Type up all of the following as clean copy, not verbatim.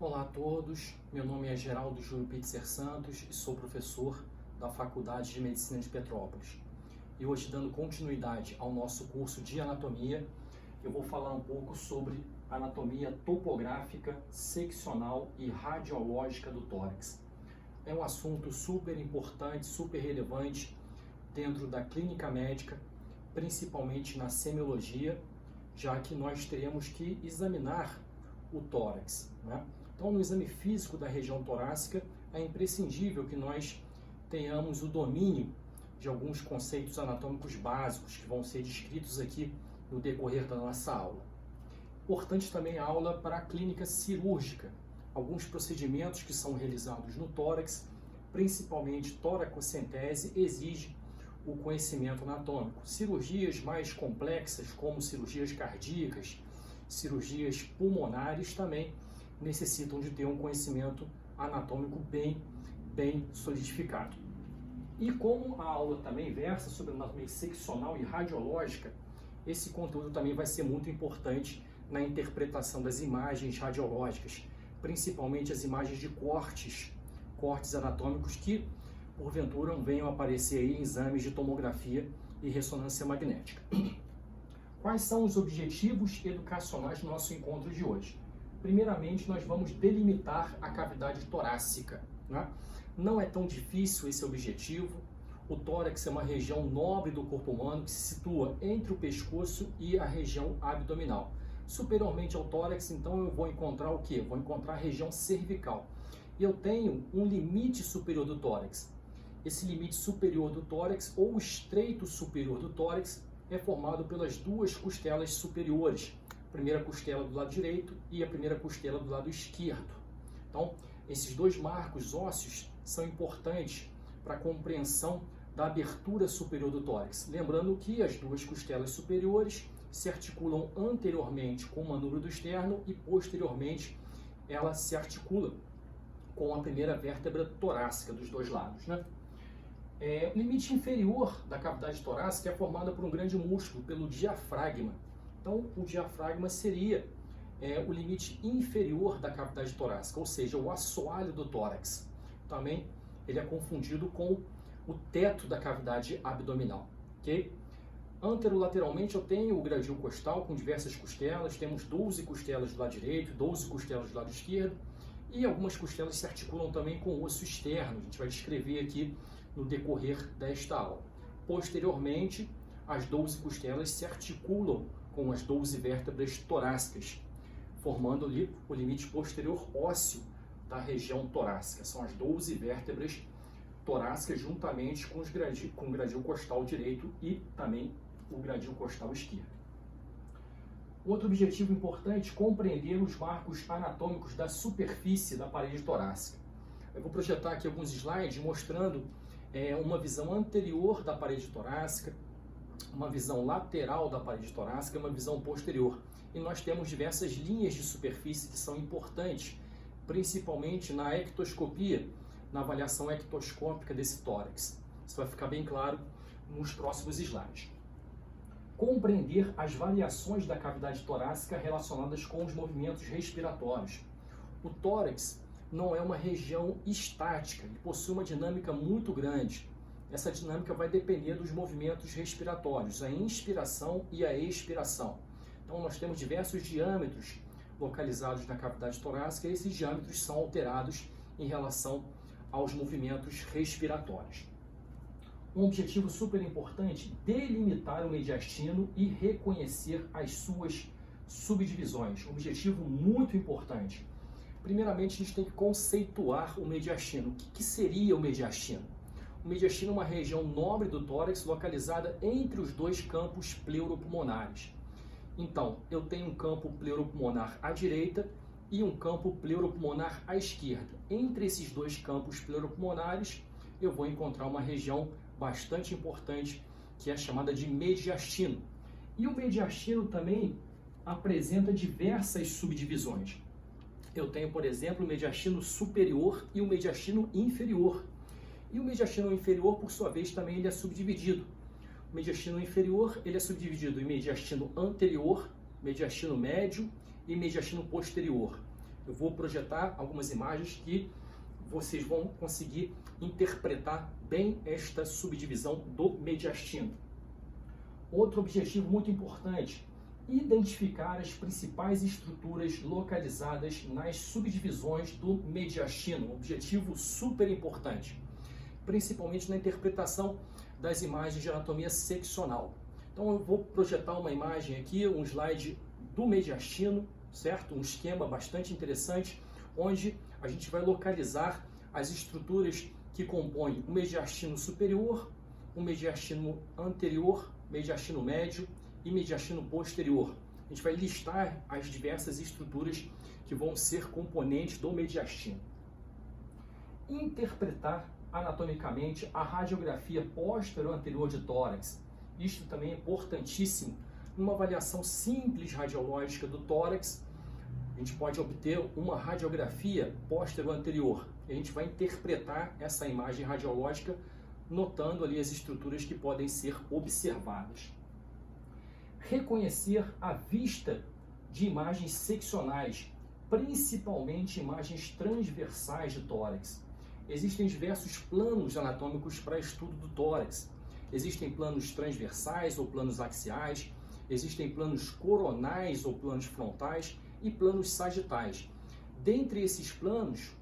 Olá a todos, meu nome é Geraldo Júlio Pitzer Santos e sou professor da Faculdade de Medicina de Petrópolis. E hoje, dando continuidade ao nosso curso de anatomia, eu vou falar um pouco sobre anatomia topográfica, seccional e radiológica do tórax. É um assunto super importante, super relevante dentro da clínica médica, principalmente na semiologia, já que nós teremos que examinar o tórax, né? Então, no exame físico da região torácica, é imprescindível que nós tenhamos o domínio de alguns conceitos anatômicos básicos que vão ser descritos aqui no decorrer da nossa aula. Importante também a aula para a clínica cirúrgica. Alguns procedimentos que são realizados no tórax, principalmente toracocentese, exigem o conhecimento anatômico. Cirurgias mais complexas, como cirurgias cardíacas, cirurgias pulmonares, também necessitam de ter um conhecimento anatômico bem solidificado. E como a aula também versa sobre anatomia seccional e radiológica, esse conteúdo também vai ser muito importante na interpretação das imagens radiológicas, principalmente as imagens de cortes anatômicos que, porventura, venham aparecer aí em exames de tomografia e ressonância magnética. Quais são os objetivos educacionais do nosso encontro de hoje? Primeiramente, nós vamos delimitar a cavidade torácica, né? Não é tão difícil esse objetivo. O tórax é uma região nobre do corpo humano que se situa entre o pescoço e a região abdominal. Superiormente ao tórax, então, eu vou encontrar o quê? Vou encontrar a região cervical. E eu tenho um limite superior do tórax. Esse limite superior do tórax, ou estreito superior do tórax, é formado pelas duas costelas superiores. A primeira costela do lado direito e a primeira costela do lado esquerdo. Então, esses dois marcos ósseos são importantes para a compreensão da abertura superior do tórax. Lembrando que as duas costelas superiores se articulam anteriormente com o manúbrio do externo e posteriormente ela se articula com a primeira vértebra torácica dos dois lados, né? O limite inferior da cavidade torácica é formado por um grande músculo, pelo diafragma. Então, o diafragma seria o limite inferior da cavidade torácica, ou seja, o assoalho do tórax. Também ele é confundido com o teto da cavidade abdominal, ok? Anterolateralmente eu tenho o gradil costal com diversas costelas, temos 12 costelas do lado direito, 12 costelas do lado esquerdo, e algumas costelas se articulam também com o osso externo, a gente vai descrever aqui no decorrer desta aula. Posteriormente, as 12 costelas se articulam com as 12 vértebras torácicas, formando ali o limite posterior ósseo da região torácica. São as 12 vértebras torácicas juntamente com o gradil costal direito e também o gradil costal esquerdo. Outro objetivo importante é compreender os marcos anatômicos da superfície da parede torácica. Eu vou projetar aqui alguns slides mostrando uma visão anterior da parede torácica, uma visão lateral da parede torácica e uma visão posterior. E nós temos diversas linhas de superfície que são importantes, principalmente na ectoscopia, na avaliação ectoscópica desse tórax. Isso vai ficar bem claro nos próximos slides. Compreender as variações da cavidade torácica relacionadas com os movimentos respiratórios. O tórax não é uma região estática, ele possui uma dinâmica muito grande. Essa dinâmica vai depender dos movimentos respiratórios, a inspiração e a expiração. Então, nós temos diversos diâmetros localizados na cavidade torácica e esses diâmetros são alterados em relação aos movimentos respiratórios. Um objetivo super importante, delimitar o mediastino e reconhecer as suas subdivisões. Um objetivo muito importante. Primeiramente, a gente tem que conceituar o mediastino. O que seria o mediastino? O mediastino é uma região nobre do tórax localizada entre os dois campos pleuropulmonares. Então, eu tenho um campo pleuropulmonar à direita e um campo pleuropulmonar à esquerda. Entre esses dois campos pleuropulmonares, eu vou encontrar uma região bastante importante que é chamada de mediastino. E o mediastino também apresenta diversas subdivisões. Eu tenho, por exemplo, o mediastino superior e o mediastino inferior. E o mediastino inferior, por sua vez, também ele é subdividido. O mediastino inferior ele é subdividido em mediastino anterior, mediastino médio e mediastino posterior. eu vou projetar algumas imagens que vocês vão conseguir interpretar bem esta subdivisão do mediastino. Outro objetivo muito importante: identificar as principais estruturas localizadas nas subdivisões do mediastino. Um objetivo super importante, principalmente na interpretação das imagens de anatomia seccional. Então eu vou projetar uma imagem aqui, um slide do mediastino, certo? Um esquema bastante interessante, onde a gente vai localizar as estruturas que compõem o mediastino superior, o mediastino anterior, mediastino médio e mediastino posterior. A gente vai listar as diversas estruturas que vão ser componentes do mediastino. Interpretar anatomicamente a radiografia posterior-anterior de tórax. Isto também é importantíssimo. Numa avaliação simples radiológica do tórax, a gente pode obter uma radiografia posterior-anterior. A gente vai interpretar essa imagem radiológica notando ali as estruturas que podem ser observadas. Reconhecer a vista de imagens seccionais, principalmente imagens transversais de tórax. Existem diversos planos anatômicos para estudo do tórax. Existem planos transversais ou planos axiais, existem planos coronais ou planos frontais e planos sagitais. Dentre esses planos,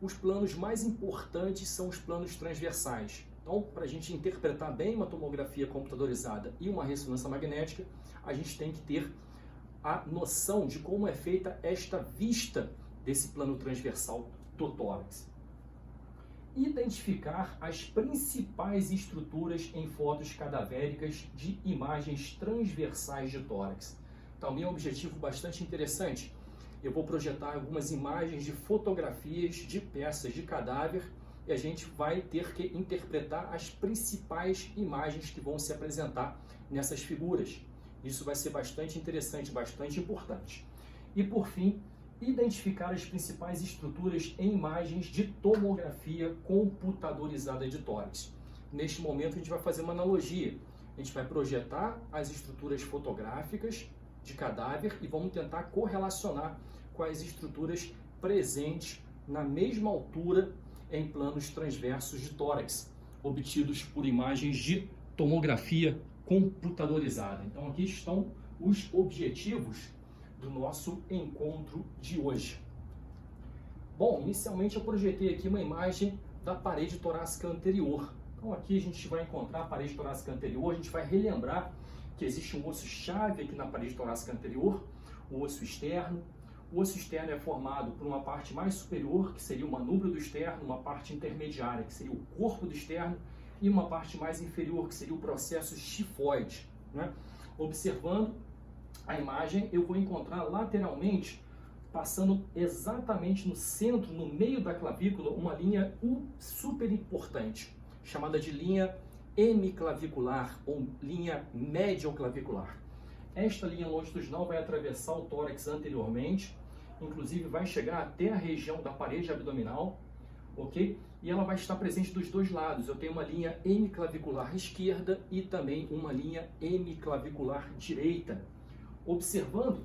os planos mais importantes são os planos transversais. Então, para a gente interpretar bem uma tomografia computadorizada e uma ressonância magnética, a gente tem que ter a noção de como é feita esta vista desse plano transversal do tórax. Identificar as principais estruturas em fotos cadavéricas de imagens transversais de tórax. Também é um objetivo bastante interessante. Eu vou projetar algumas imagens de fotografias de peças de cadáver e a gente vai ter que interpretar as principais imagens que vão se apresentar nessas figuras. Isso vai ser bastante interessante, bastante importante. E por fim, identificar as principais estruturas em imagens de tomografia computadorizada de tórax. Neste momento a gente vai fazer uma analogia. A gente vai projetar as estruturas fotográficas de cadáver e vamos tentar correlacionar com as estruturas presentes na mesma altura em planos transversos de tórax, obtidos por imagens de tomografia computadorizada. Então aqui estão os objetivos do nosso encontro de hoje. Bom, inicialmente eu projetei aqui uma imagem da parede torácica anterior. Então aqui a gente vai encontrar a parede torácica anterior, a gente vai relembrar que existe um osso-chave aqui na parede torácica anterior, o osso externo. O osso externo é formado por uma parte mais superior, que seria o manúbrio do externo, uma parte intermediária, que seria o corpo do externo, e uma parte mais inferior, que seria o processo xifoide, né? Observando a imagem, eu vou encontrar lateralmente, passando exatamente no centro, no meio da clavícula, uma linha super importante, chamada de linha hemiclavicular ou linha medioclavicular. Esta linha longitudinal vai atravessar o tórax anteriormente, inclusive vai chegar até a região da parede abdominal, ok? E ela vai estar presente dos dois lados. Eu tenho uma linha hemiclavicular esquerda e também uma linha hemiclavicular direita. Observando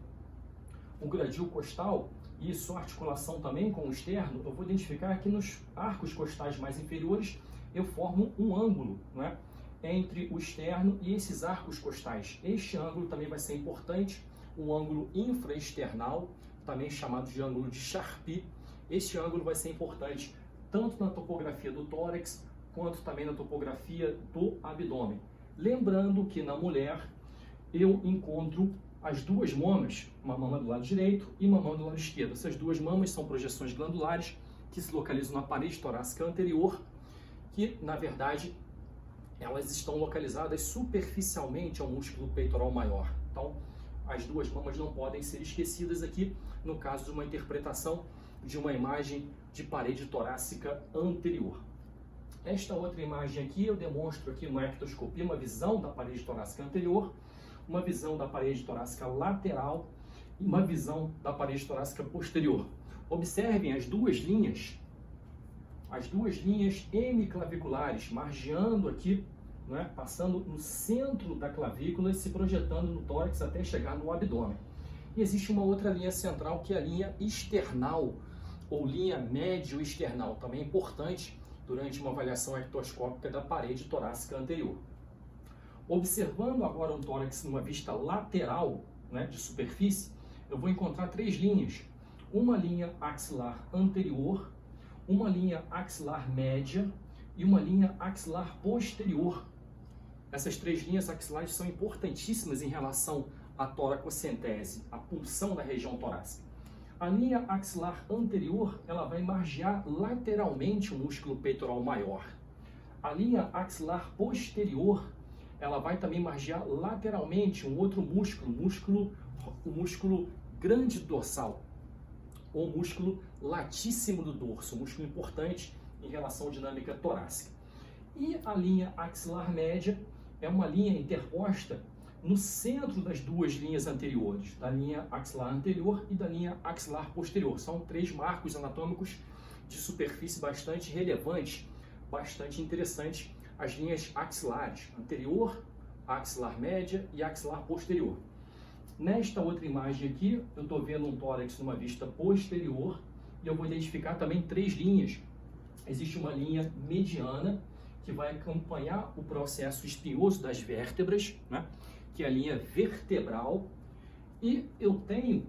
o gradil costal e sua articulação também com o externo, eu vou identificar que nos arcos costais mais inferiores eu formo um ângulo, não é? Entre o externo e esses arcos costais. Este ângulo também vai ser importante, um ângulo infraesternal, também chamado de ângulo de Charpy. Este ângulo vai ser importante tanto na topografia do tórax, quanto também na topografia do abdômen. Lembrando que na mulher eu encontro as duas mamas, uma mama do lado direito e uma mama do lado esquerdo. Essas duas mamas são projeções glandulares que se localizam na parede torácica anterior, que na verdade elas estão localizadas superficialmente ao músculo peitoral maior. Então, as duas mamas não podem ser esquecidas aqui no caso de uma interpretação de uma imagem de parede torácica anterior. Esta outra imagem aqui eu demonstro aqui uma ectoscopia, uma visão da parede torácica anterior, uma visão da parede torácica lateral e uma visão da parede torácica posterior. Observem as duas linhas hemiclaviculares, margeando aqui, né, passando no centro da clavícula e se projetando no tórax até chegar no abdômen. E existe uma outra linha central, que é a linha external, ou linha médio-external, também é importante durante uma avaliação ectoscópica da parede torácica anterior. Observando agora um tórax numa vista lateral, né, de superfície, eu vou encontrar três linhas. Uma linha axilar anterior, uma linha axilar média e uma linha axilar posterior. Essas três linhas axilares são importantíssimas em relação à toracocentese, a punção da região torácica. A linha axilar anterior, ela vai margear lateralmente o músculo peitoral maior. A linha axilar posterior, ela vai também margear lateralmente um outro músculo, o músculo grande dorsal, ou músculo latíssimo do dorso, um músculo importante em relação à dinâmica torácica. E a linha axilar média é uma linha interposta no centro das duas linhas anteriores, da linha axilar anterior e da linha axilar posterior. São três marcos anatômicos de superfície bastante relevantes, bastante interessantes, as linhas axilares, anterior, axilar média e axilar posterior. Nesta outra imagem aqui, eu estou vendo um tórax numa vista posterior e eu vou identificar também três linhas. Existe uma linha mediana, que vai acompanhar o processo espinhoso das vértebras, né? Que é a linha vertebral, e eu tenho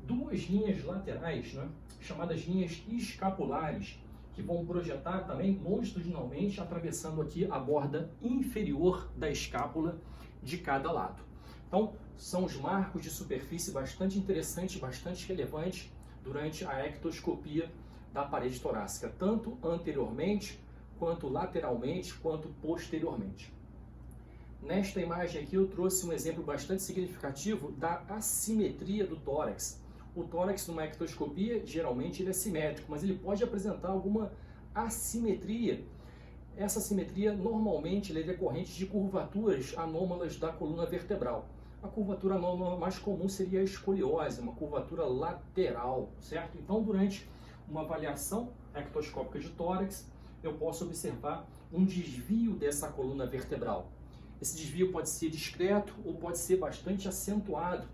duas linhas laterais, né? Chamadas linhas escapulares, que vão projetar também longitudinalmente, atravessando aqui a borda inferior da escápula de cada lado. Então, são os marcos de superfície bastante interessantes, bastante relevantes durante a ectoscopia da parede torácica, tanto anteriormente, quanto lateralmente, quanto posteriormente. Nesta imagem aqui eu trouxe um exemplo bastante significativo da assimetria do tórax. O tórax numa ectoscopia, geralmente ele é simétrico, mas ele pode apresentar alguma assimetria. Essa assimetria normalmente é decorrente de curvaturas anômalas da coluna vertebral. A curvatura anômala mais comum seria a escoliose, uma curvatura lateral, certo? Então, durante uma avaliação ectoscópica de tórax, eu posso observar um desvio dessa coluna vertebral. Esse desvio pode ser discreto ou pode ser bastante acentuado.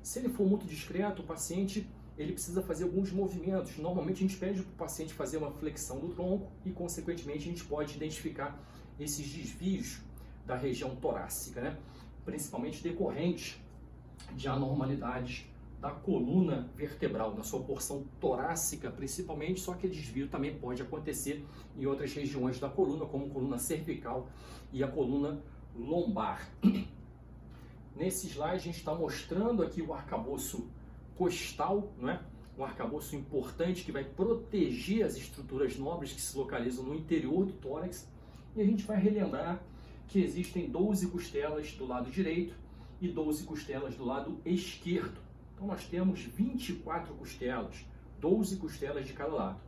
Se ele for muito discreto, o paciente ele precisa fazer alguns movimentos. Normalmente a gente pede para o paciente fazer uma flexão do tronco e, consequentemente, a gente pode identificar esses desvios da região torácica, né? Principalmente decorrentes de anormalidades da coluna vertebral, na sua porção torácica principalmente, só que o desvio também pode acontecer em outras regiões da coluna, como a coluna cervical e a coluna lombar. Nesse slide a gente está mostrando aqui o arcabouço costal, não é? Um arcabouço importante que vai proteger as estruturas nobres que se localizam no interior do tórax, e a gente vai relembrar que existem 12 costelas do lado direito e 12 costelas do lado esquerdo. Então nós temos 24 costelas, 12 costelas de cada lado.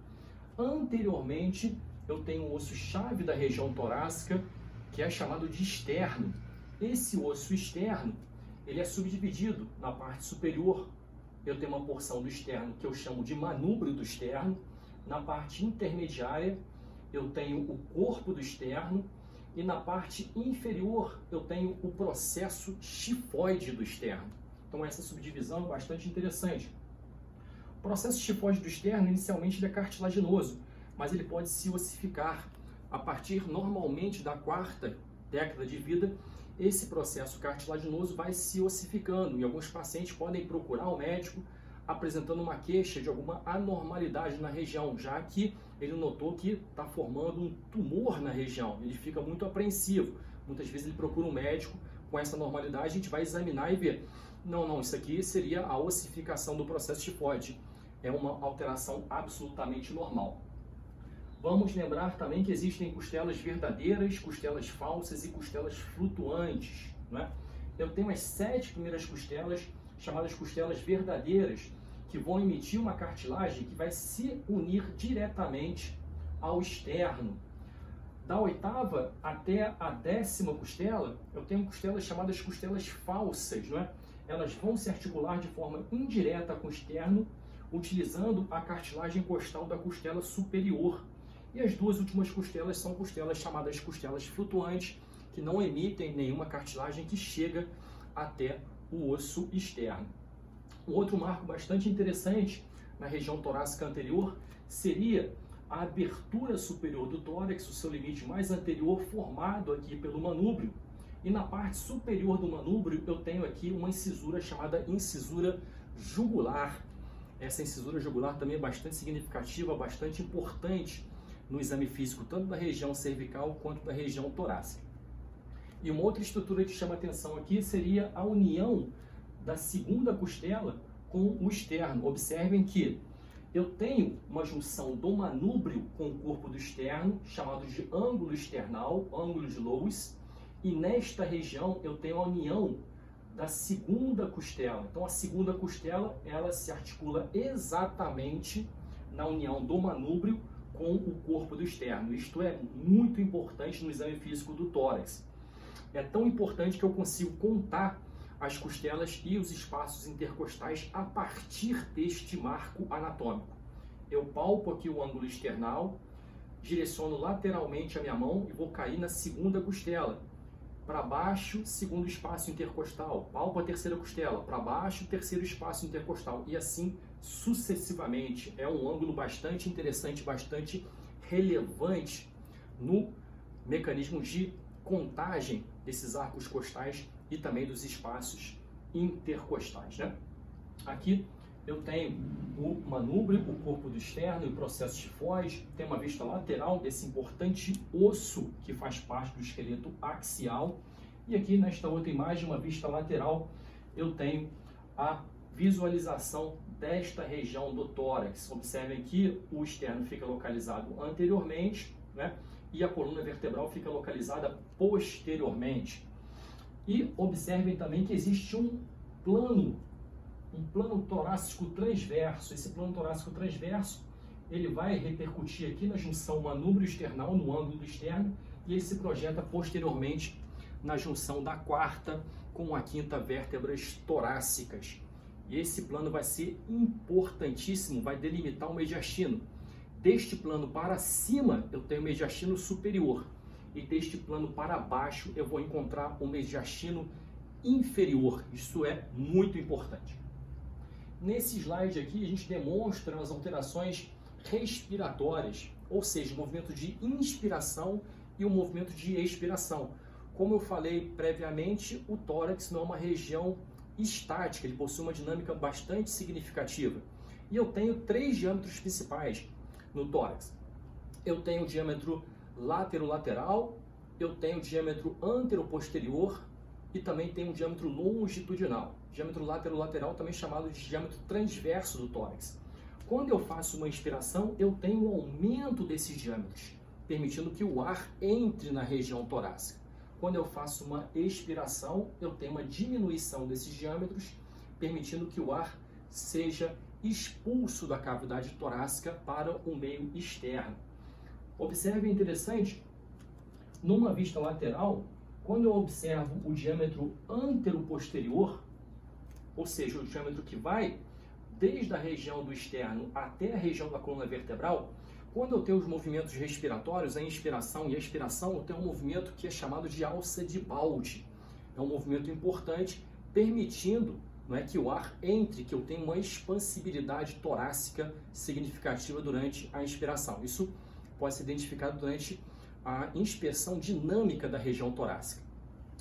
Anteriormente, eu tenho um osso-chave da região torácica, que é chamado de externo. Esse osso externo, ele é subdividido na parte superior. Eu tenho uma porção do externo que eu chamo de manúbrio do externo. Na parte intermediária, eu tenho o corpo do externo. E na parte inferior, eu tenho o processo chifoide do externo. Então essa subdivisão é bastante interessante. O processo chifoide do externo, inicialmente, ele é cartilaginoso, mas ele pode se ossificar. A partir, normalmente, da quarta década de vida, esse processo cartilaginoso vai se ossificando. E alguns pacientes podem procurar o médico apresentando uma queixa de alguma anormalidade na região, já que ele notou que está formando um tumor na região. Ele fica muito apreensivo. Muitas vezes ele procura um médico com essa normalidade, a gente vai examinar e ver. Não, isso aqui seria a ossificação do processo chifoide. É uma alteração absolutamente normal. Vamos lembrar também que existem costelas verdadeiras, costelas falsas e costelas flutuantes, né? Eu tenho as 7 primeiras costelas, chamadas costelas verdadeiras, que vão emitir uma cartilagem que vai se unir diretamente ao externo. Da 8ª até a 10ª costela, eu tenho costelas chamadas costelas falsas, não é? Elas vão se articular de forma indireta com o externo, utilizando a cartilagem costal da costela superior. E as duas últimas costelas são costelas chamadas costelas flutuantes, que não emitem nenhuma cartilagem que chega até o osso externo. Um outro marco bastante interessante na região torácica anterior seria a abertura superior do tórax, o seu limite mais anterior, formado aqui pelo manúbrio. E na parte superior do manúbrio eu tenho aqui uma incisura chamada incisura jugular. Essa incisura jugular também é bastante significativa, bastante importante no exame físico, tanto da região cervical quanto da região torácica. E uma outra estrutura que chama atenção aqui seria a união da segunda costela com o externo. Observem que eu tenho uma junção do manúbrio com o corpo do externo, chamado de ângulo external, ângulo de Lewis, e nesta região eu tenho a união da segunda costela. Então a segunda costela, ela se articula exatamente na união do manúbrio com o corpo do externo. Isto é muito importante no exame físico do tórax. É tão importante que eu consigo contar as costelas e os espaços intercostais a partir deste marco anatômico. Eu palpo aqui o ângulo external, direciono lateralmente a minha mão e vou cair na segunda costela. Para baixo, segundo espaço intercostal. Palpo a terceira costela. Para baixo, terceiro espaço intercostal. E assim sucessivamente. É um ângulo bastante interessante, bastante relevante no mecanismo de contagem desses arcos costais e também dos espaços intercostais, né? Aqui eu tenho o manúbrio, o corpo do externo e o processo tifóide. Tem uma vista lateral desse importante osso que faz parte do esqueleto axial. E aqui nesta outra imagem, uma vista lateral, eu tenho a visualização desta região do tórax. Observem que o externo fica localizado anteriormente, né? E a coluna vertebral fica localizada posteriormente. E observem também que existe um plano torácico transverso. Esse plano torácico transverso, ele vai repercutir aqui na junção manúbrio external, no ângulo externo, e ele se projeta posteriormente na junção da quarta com a quinta vértebras torácicas. E esse plano vai ser importantíssimo, vai delimitar o mediastino. Deste plano para cima, eu tenho o mediastino superior. E deste plano para baixo, eu vou encontrar o mediastino inferior. Isso é muito importante. Nesse slide aqui, a gente demonstra as alterações respiratórias, ou seja, o movimento de inspiração e o movimento de expiração. Como eu falei previamente, o tórax não é uma região estática, ele possui uma dinâmica bastante significativa. E eu tenho três diâmetros principais no tórax. Eu tenho o diâmetro laterolateral, eu tenho o diâmetro antero-posterior e também tenho o diâmetro longitudinal. Diâmetro laterolateral também chamado de diâmetro transverso do tórax. Quando eu faço uma inspiração, eu tenho um aumento desses diâmetros, permitindo que o ar entre na região torácica. Quando eu faço uma expiração, eu tenho uma diminuição desses diâmetros, permitindo que o ar seja expulso da cavidade torácica para o meio externo. Observe, interessante, numa vista lateral, quando eu observo o diâmetro antero-posterior, ou seja, o diâmetro que vai desde a região do externo até a região da coluna vertebral, quando eu tenho os movimentos respiratórios, a inspiração e a expiração, eu tenho um movimento que é chamado de alça de balde. É um movimento importante, permitindo, não é, que o ar entre, que eu tenha uma expansibilidade torácica significativa durante a inspiração. Isso pode ser identificado durante a inspeção dinâmica da região torácica.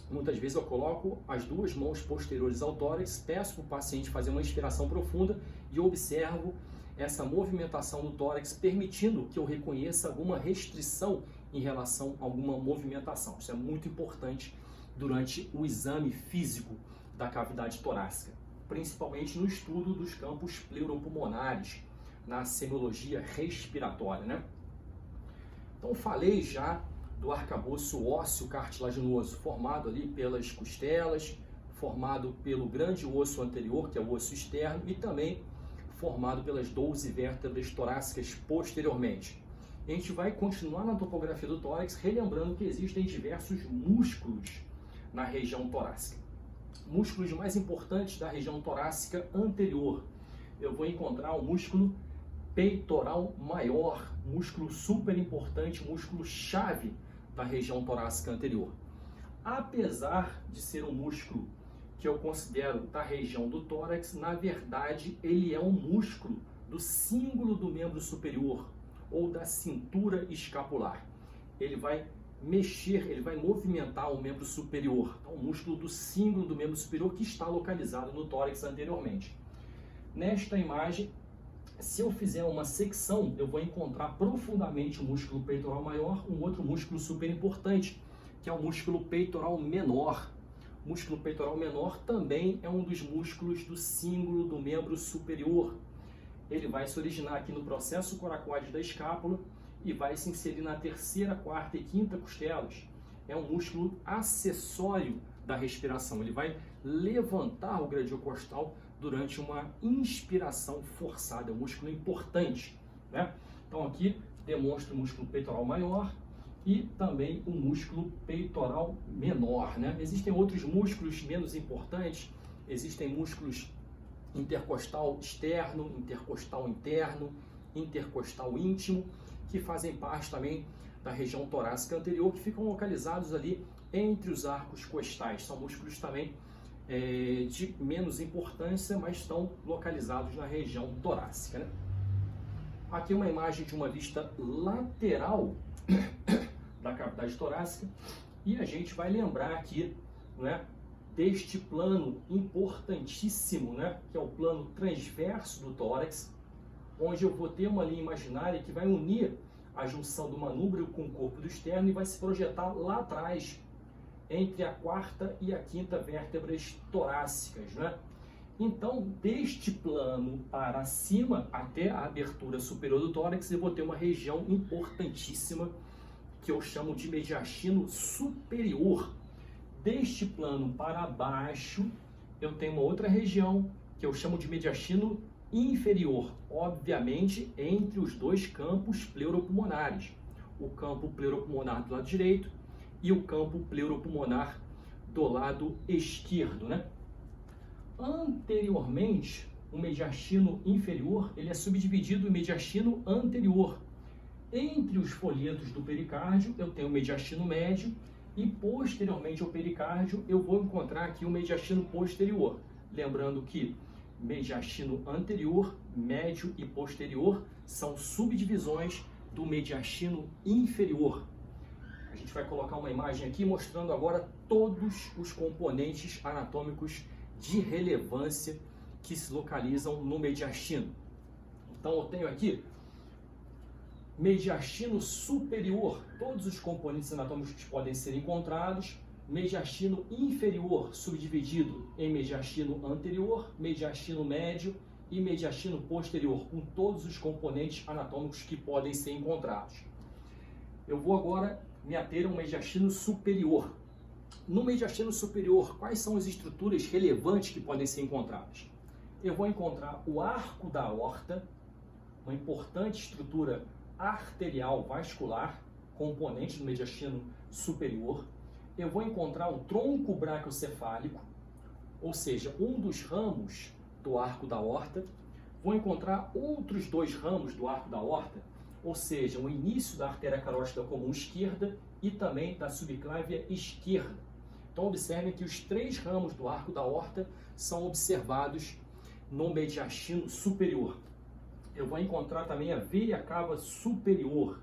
Muitas vezes eu coloco as duas mãos posteriores ao tórax, peço para o paciente fazer uma inspiração profunda e observo essa movimentação do tórax, permitindo que eu reconheça alguma restrição em relação a alguma movimentação. Isso é muito importante durante o exame físico da cavidade torácica, principalmente no estudo dos campos pleuropulmonares, na semiologia respiratória, né? Então, falei já do arcabouço ósseo cartilaginoso, formado ali pelas costelas, formado pelo grande osso anterior, que é o osso externo, e também formado pelas 12 vértebras torácicas posteriormente. A gente vai continuar na topografia do tórax, relembrando que existem diversos músculos na região torácica. Músculos mais importantes da região torácica anterior. Eu vou encontrar o músculo peitoral maior, músculo super importante, músculo chave da região torácica anterior. Apesar de ser um músculo que eu considero da região do tórax, na verdade, ele é um músculo do cíngulo do membro superior ou da cintura escapular. Ele vai mexer, ele vai movimentar o membro superior, então, o músculo do cíngulo do membro superior que está localizado no tórax anteriormente. Nesta imagem, se eu fizer uma secção, eu vou encontrar profundamente o músculo peitoral maior, um outro músculo super importante, que é o músculo peitoral menor. O músculo peitoral menor também é um dos músculos do cíngulo do membro superior. Ele vai se originar aqui no processo coracoide da escápula e vai se inserir na terceira, quarta e quinta costelas. É um músculo acessório da respiração. Ele vai levantar o gradil costal durante uma inspiração forçada. É um músculo importante, né? Então aqui demonstra o músculo peitoral maior e também o músculo peitoral menor, né? Existem outros músculos menos importantes. Existem músculos intercostal externo, intercostal interno, intercostal íntimo, que fazem parte também da região torácica anterior, que ficam localizados ali entre os arcos costais. São músculos também de menos importância, mas estão localizados na região torácica, né? Aqui uma imagem de uma vista lateral da cavidade torácica e a gente vai lembrar aqui, né, deste plano importantíssimo, né, que é o plano transverso do tórax, onde eu vou ter uma linha imaginária que vai unir a junção do manúbrio com o corpo do externo e vai se projetar lá atrás, entre a quarta e a quinta vértebras torácicas, né? Então, deste plano para cima, até a abertura superior do tórax, eu vou ter uma região importantíssima, que eu chamo de mediastino superior. Deste plano para baixo, eu tenho uma outra região, que eu chamo de mediastino inferior, obviamente entre os dois campos pleuropulmonares, o campo pleuropulmonar do lado direito e o campo pleuropulmonar do lado esquerdo, né? Anteriormente, o mediastino inferior, ele é subdividido em mediastino anterior. Entre os folhetos do pericárdio, eu tenho o mediastino médio e posteriormente ao pericárdio, eu vou encontrar aqui o mediastino posterior. Lembrando que mediastino anterior, médio e posterior são subdivisões do mediastino inferior. A gente vai colocar uma imagem aqui mostrando agora todos os componentes anatômicos de relevância que se localizam no mediastino. Então eu tenho aqui mediastino superior, todos os componentes anatômicos que podem ser encontrados. Mediastino inferior, subdividido em mediastino anterior, mediastino médio e mediastino posterior, com todos os componentes anatômicos que podem ser encontrados. Eu vou agora me ater ao mediastino superior. No mediastino superior, quais são as estruturas relevantes que podem ser encontradas? Eu vou encontrar o arco da aorta, uma importante estrutura arterial vascular, componente do mediastino superior. Eu vou encontrar o tronco braquiocefálico, ou seja, um dos ramos do arco da aorta. Vou encontrar outros dois ramos do arco da aorta, ou seja, o início da artéria carótida comum esquerda e também da subclávia esquerda. Então observem que os três ramos do arco da aorta são observados no mediastino superior. Eu vou encontrar também a veia cava superior.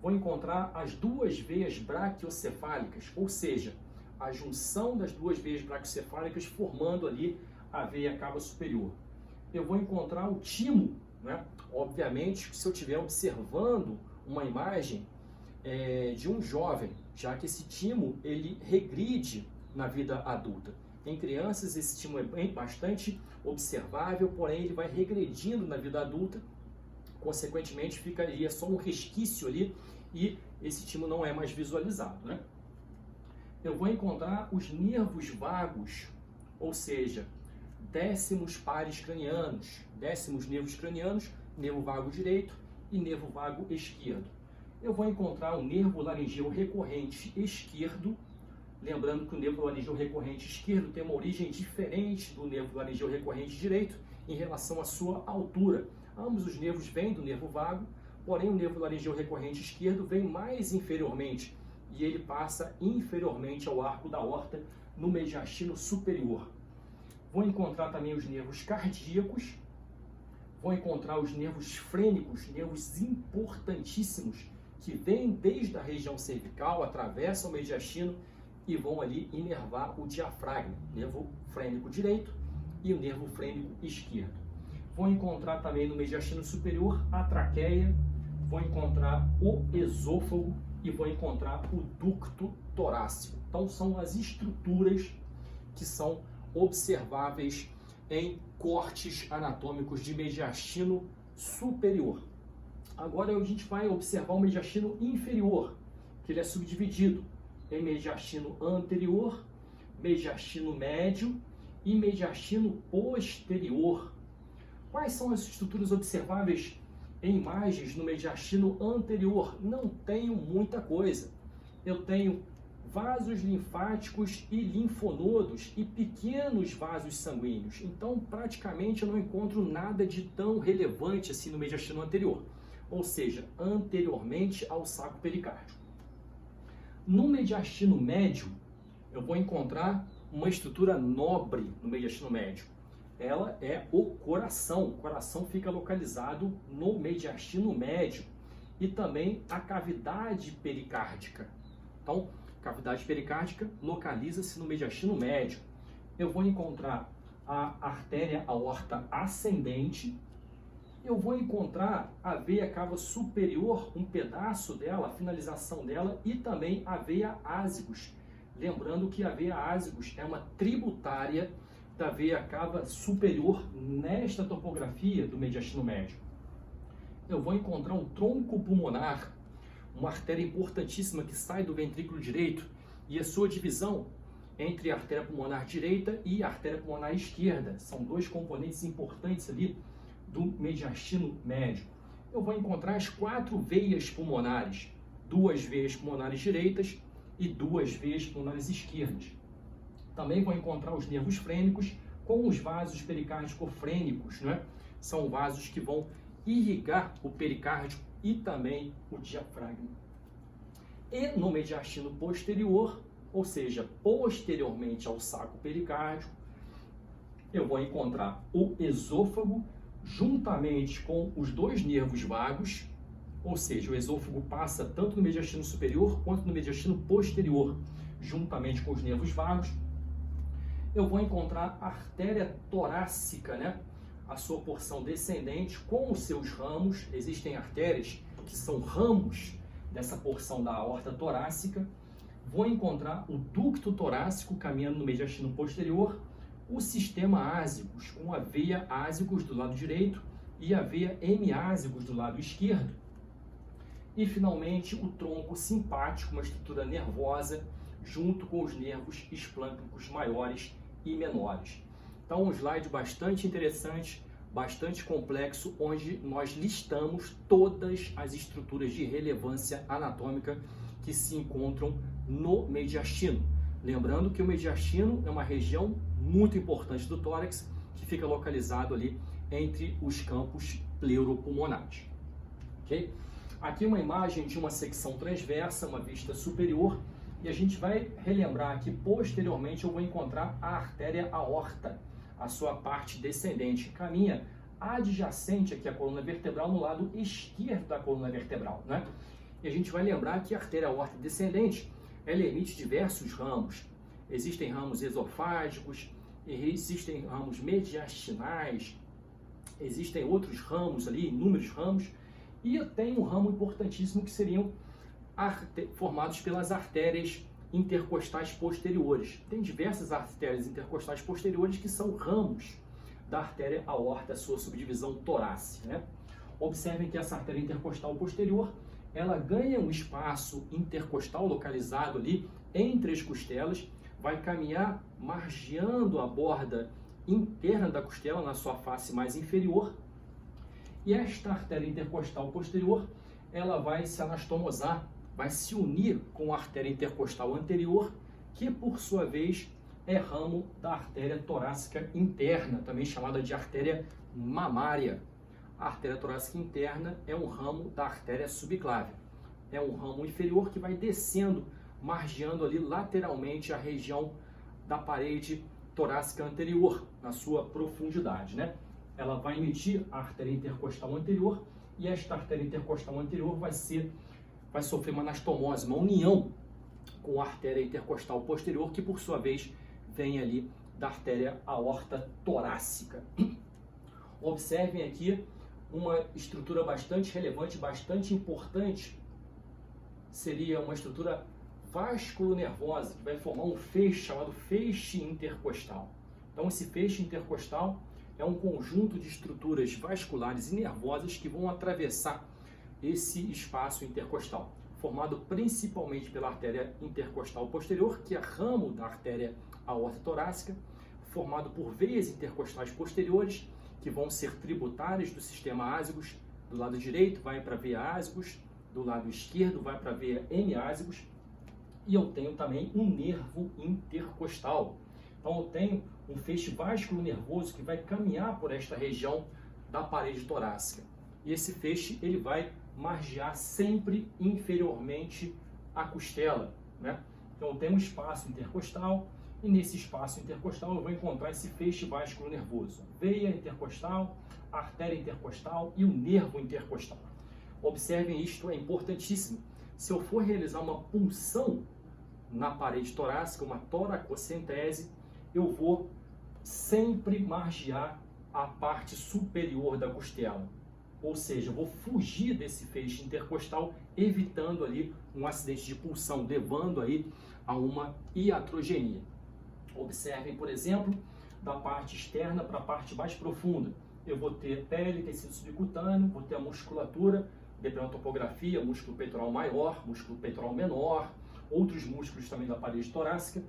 Vou encontrar as duas veias braquiocefálicas, ou seja, a junção das duas veias braquiocefálicas formando ali a veia cava superior. Eu vou encontrar o timo, né? Obviamente, se eu estiver observando uma imagem de um jovem, já que esse timo ele regride na vida adulta. Em crianças esse timo é bastante observável, porém ele vai regredindo na vida adulta, consequentemente ficaria só um resquício ali e esse timo não é mais visualizado, né? Eu vou encontrar os nervos vagos, ou seja, décimos pares cranianos, décimos nervos cranianos, nervo vago direito e nervo vago esquerdo. Eu vou encontrar o nervo laringeu recorrente esquerdo, lembrando que o nervo laringeu recorrente esquerdo tem uma origem diferente do nervo laringeu recorrente direito em relação à sua altura. Ambos os nervos vêm do nervo vago, porém o nervo laringeu recorrente esquerdo vem mais inferiormente e ele passa inferiormente ao arco da aorta no mediastino superior. Vou encontrar também os nervos cardíacos, vou encontrar os nervos frênicos, nervos importantíssimos, que vêm desde a região cervical, atravessam o mediastino e vão ali inervar o diafragma, nervo frênico direito e o nervo frênico esquerdo. Vou encontrar também no mediastino superior a traqueia, vou encontrar o esôfago e vou encontrar o ducto torácico. Então são as estruturas que são observáveis em cortes anatômicos de mediastino superior. Agora a gente vai observar o mediastino inferior, que ele é subdividido em mediastino anterior, mediastino médio e mediastino posterior. Quais são as estruturas observáveis em imagens no mediastino anterior? Não tenho muita coisa. Eu tenho vasos linfáticos e linfonodos e pequenos vasos sanguíneos. Então, praticamente, eu não encontro nada de tão relevante assim no mediastino anterior, ou seja, anteriormente ao saco pericárdio. No mediastino médio, eu vou encontrar uma estrutura nobre no mediastino médio. Ela é o coração. O coração fica localizado no mediastino médio e também a cavidade pericárdica. Então, cavidade pericárdica localiza-se no mediastino médio. Eu vou encontrar a artéria aorta ascendente. Eu vou encontrar a veia cava superior, um pedaço dela, a finalização dela, e também a veia ásicos. Lembrando que a veia ásicos é uma tributária da veia cava superior nesta topografia do mediastino médio. Eu vou encontrar um tronco pulmonar, uma artéria importantíssima que sai do ventrículo direito e a sua divisão entre a artéria pulmonar direita e a artéria pulmonar esquerda. São dois componentes importantes ali do mediastino médio. Eu vou encontrar as 4 veias pulmonares, 2 veias pulmonares direitas e 2 veias pulmonares esquerdas. Também vou encontrar os nervos frênicos com os vasos pericárdico-frênicos, né? São vasos que vão irrigar o pericárdio e também o diafragma. E no mediastino posterior, ou seja, posteriormente ao saco pericárdio, eu vou encontrar o esôfago juntamente com os 2 nervos vagos, ou seja, o esôfago passa tanto no mediastino superior quanto no mediastino posterior, juntamente com os nervos vagos. Eu vou encontrar a artéria torácica, né? A sua porção descendente com os seus ramos. Existem artérias que são ramos dessa porção da aorta torácica. Vou encontrar o ducto torácico caminhando no mediastino posterior, o sistema ásicos, com a veia ásicos do lado direito e a veia hemiásicos do lado esquerdo. E, finalmente, o tronco simpático, uma estrutura nervosa, junto com os nervos esplâncnicos maiores e menores. Então, um slide bastante interessante, bastante complexo, onde nós listamos todas as estruturas de relevância anatômica que se encontram no mediastino. Lembrando que o mediastino é uma região muito importante do tórax, que fica localizado ali entre os campos pleuropulmonares. Okay? Aqui uma imagem de uma secção transversa, uma vista superior, e a gente vai relembrar que posteriormente eu vou encontrar a artéria aorta, a sua parte descendente, caminha adjacente aqui à coluna vertebral no lado esquerdo da coluna vertebral, né? E a gente vai lembrar que a artéria aorta descendente, ela emite diversos ramos. Existem ramos esofágicos, existem ramos mediastinais, existem outros ramos ali, inúmeros ramos, e tem um ramo importantíssimo que seriam formados pelas artérias intercostais posteriores. Tem diversas artérias intercostais posteriores que são ramos da artéria aorta, sua subdivisão torácica, né? Observem que essa artéria intercostal posterior, ela ganha um espaço intercostal localizado ali entre as costelas, vai caminhar margeando a borda interna da costela na sua face mais inferior, e esta artéria intercostal posterior, ela vai se anastomosar, vai se unir com a artéria intercostal anterior, que por sua vez é ramo da artéria torácica interna, também chamada de artéria mamária. A artéria torácica interna é um ramo da artéria subclávia. É um ramo inferior que vai descendo, margeando ali lateralmente a região da parede torácica anterior, na sua profundidade, né? Ela vai emitir a artéria intercostal anterior e esta artéria intercostal anterior vai sofrer uma anastomose, uma união com a artéria intercostal posterior, que por sua vez vem ali da artéria aorta torácica. Observem aqui uma estrutura bastante relevante, bastante importante, seria uma estrutura vasculonervosa, que vai formar um feixe chamado feixe intercostal. Então esse feixe intercostal é um conjunto de estruturas vasculares e nervosas que vão atravessar esse espaço intercostal, formado principalmente pela artéria intercostal posterior, que é ramo da artéria aorta torácica, formado por veias intercostais posteriores, que vão ser tributárias do sistema ázygos. Do lado direito vai para a veia ázygos, do lado esquerdo vai para a veia hemiázygos, e eu tenho também um nervo intercostal. Então eu tenho um feixe vasculonervoso que vai caminhar por esta região da parede torácica. E esse feixe ele vai margear sempre inferiormente à costela, né? Então eu tenho um espaço intercostal e nesse espaço intercostal eu vou encontrar esse feixe vasculonervoso, veia intercostal, artéria intercostal e o nervo intercostal. Observem, isto é importantíssimo. Se eu for realizar uma punção na parede torácica, uma toracocentese, eu vou sempre margear a parte superior da costela. Ou seja, eu vou fugir desse feixe intercostal, evitando ali um acidente de pulsão, levando aí a uma iatrogenia. Observem, por exemplo, da parte externa para a parte mais profunda. Eu vou ter pele, tecido subcutâneo, vou ter a musculatura, dependendo da topografia, músculo peitoral maior, músculo peitoral menor, outros músculos também da parede torácica.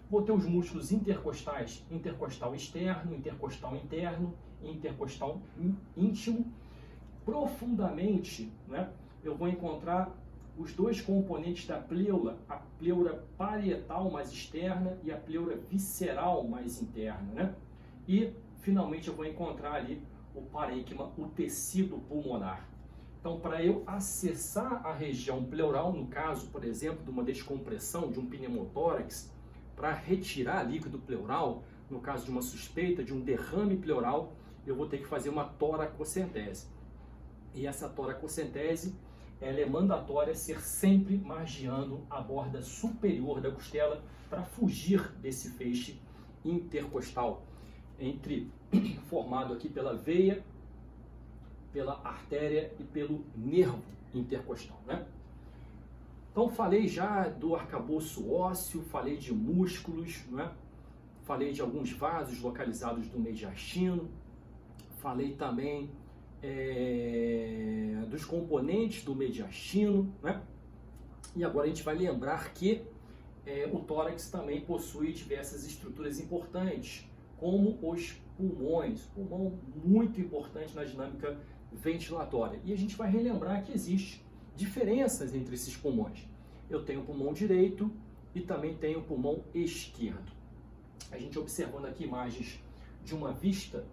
Vou ter os músculos intercostais, intercostal externo, intercostal interno, intercostal íntimo. Profundamente, né, eu vou encontrar os dois componentes da pleura, a pleura parietal mais externa e a pleura visceral mais interna, né? E, finalmente, eu vou encontrar ali o parênquima, o tecido pulmonar. Então, para eu acessar a região pleural, no caso, por exemplo, de uma descompressão, de um pneumotórax, para retirar líquido pleural, no caso de uma suspeita de um derrame pleural, eu vou ter que fazer uma toracocentese. E essa toracocentese, ela é mandatória ser sempre margeando a borda superior da costela para fugir desse feixe intercostal, formado aqui pela veia, pela artéria e pelo nervo intercostal, né? Então falei já do arcabouço ósseo, falei de músculos, né? Falei de alguns vasos localizados do mediastino, falei também dos componentes do mediastino, né? E agora a gente vai lembrar que o tórax também possui diversas estruturas importantes, como os pulmões, pulmão muito importante na dinâmica ventilatória. E a gente vai relembrar que existe diferenças entre esses pulmões. Eu tenho o pulmão direito e também tenho o pulmão esquerdo. A gente observando aqui imagens de uma vista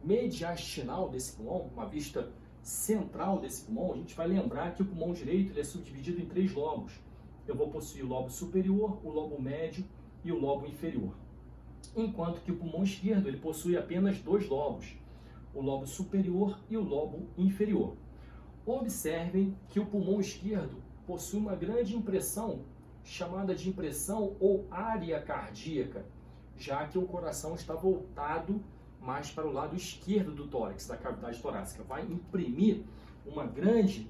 mediastinal desse pulmão, uma vista central desse pulmão, a gente vai lembrar que o pulmão direito ele é subdividido em 3 lobos. Eu vou possuir o lobo superior, o lobo médio e o lobo inferior. Enquanto que o pulmão esquerdo ele possui apenas 2 lobos, o lobo superior e o lobo inferior. Observem que o pulmão esquerdo possui uma grande impressão, chamada de impressão ou área cardíaca, já que o coração está voltado mais para o lado esquerdo do tórax, da cavidade torácica. Vai imprimir uma grande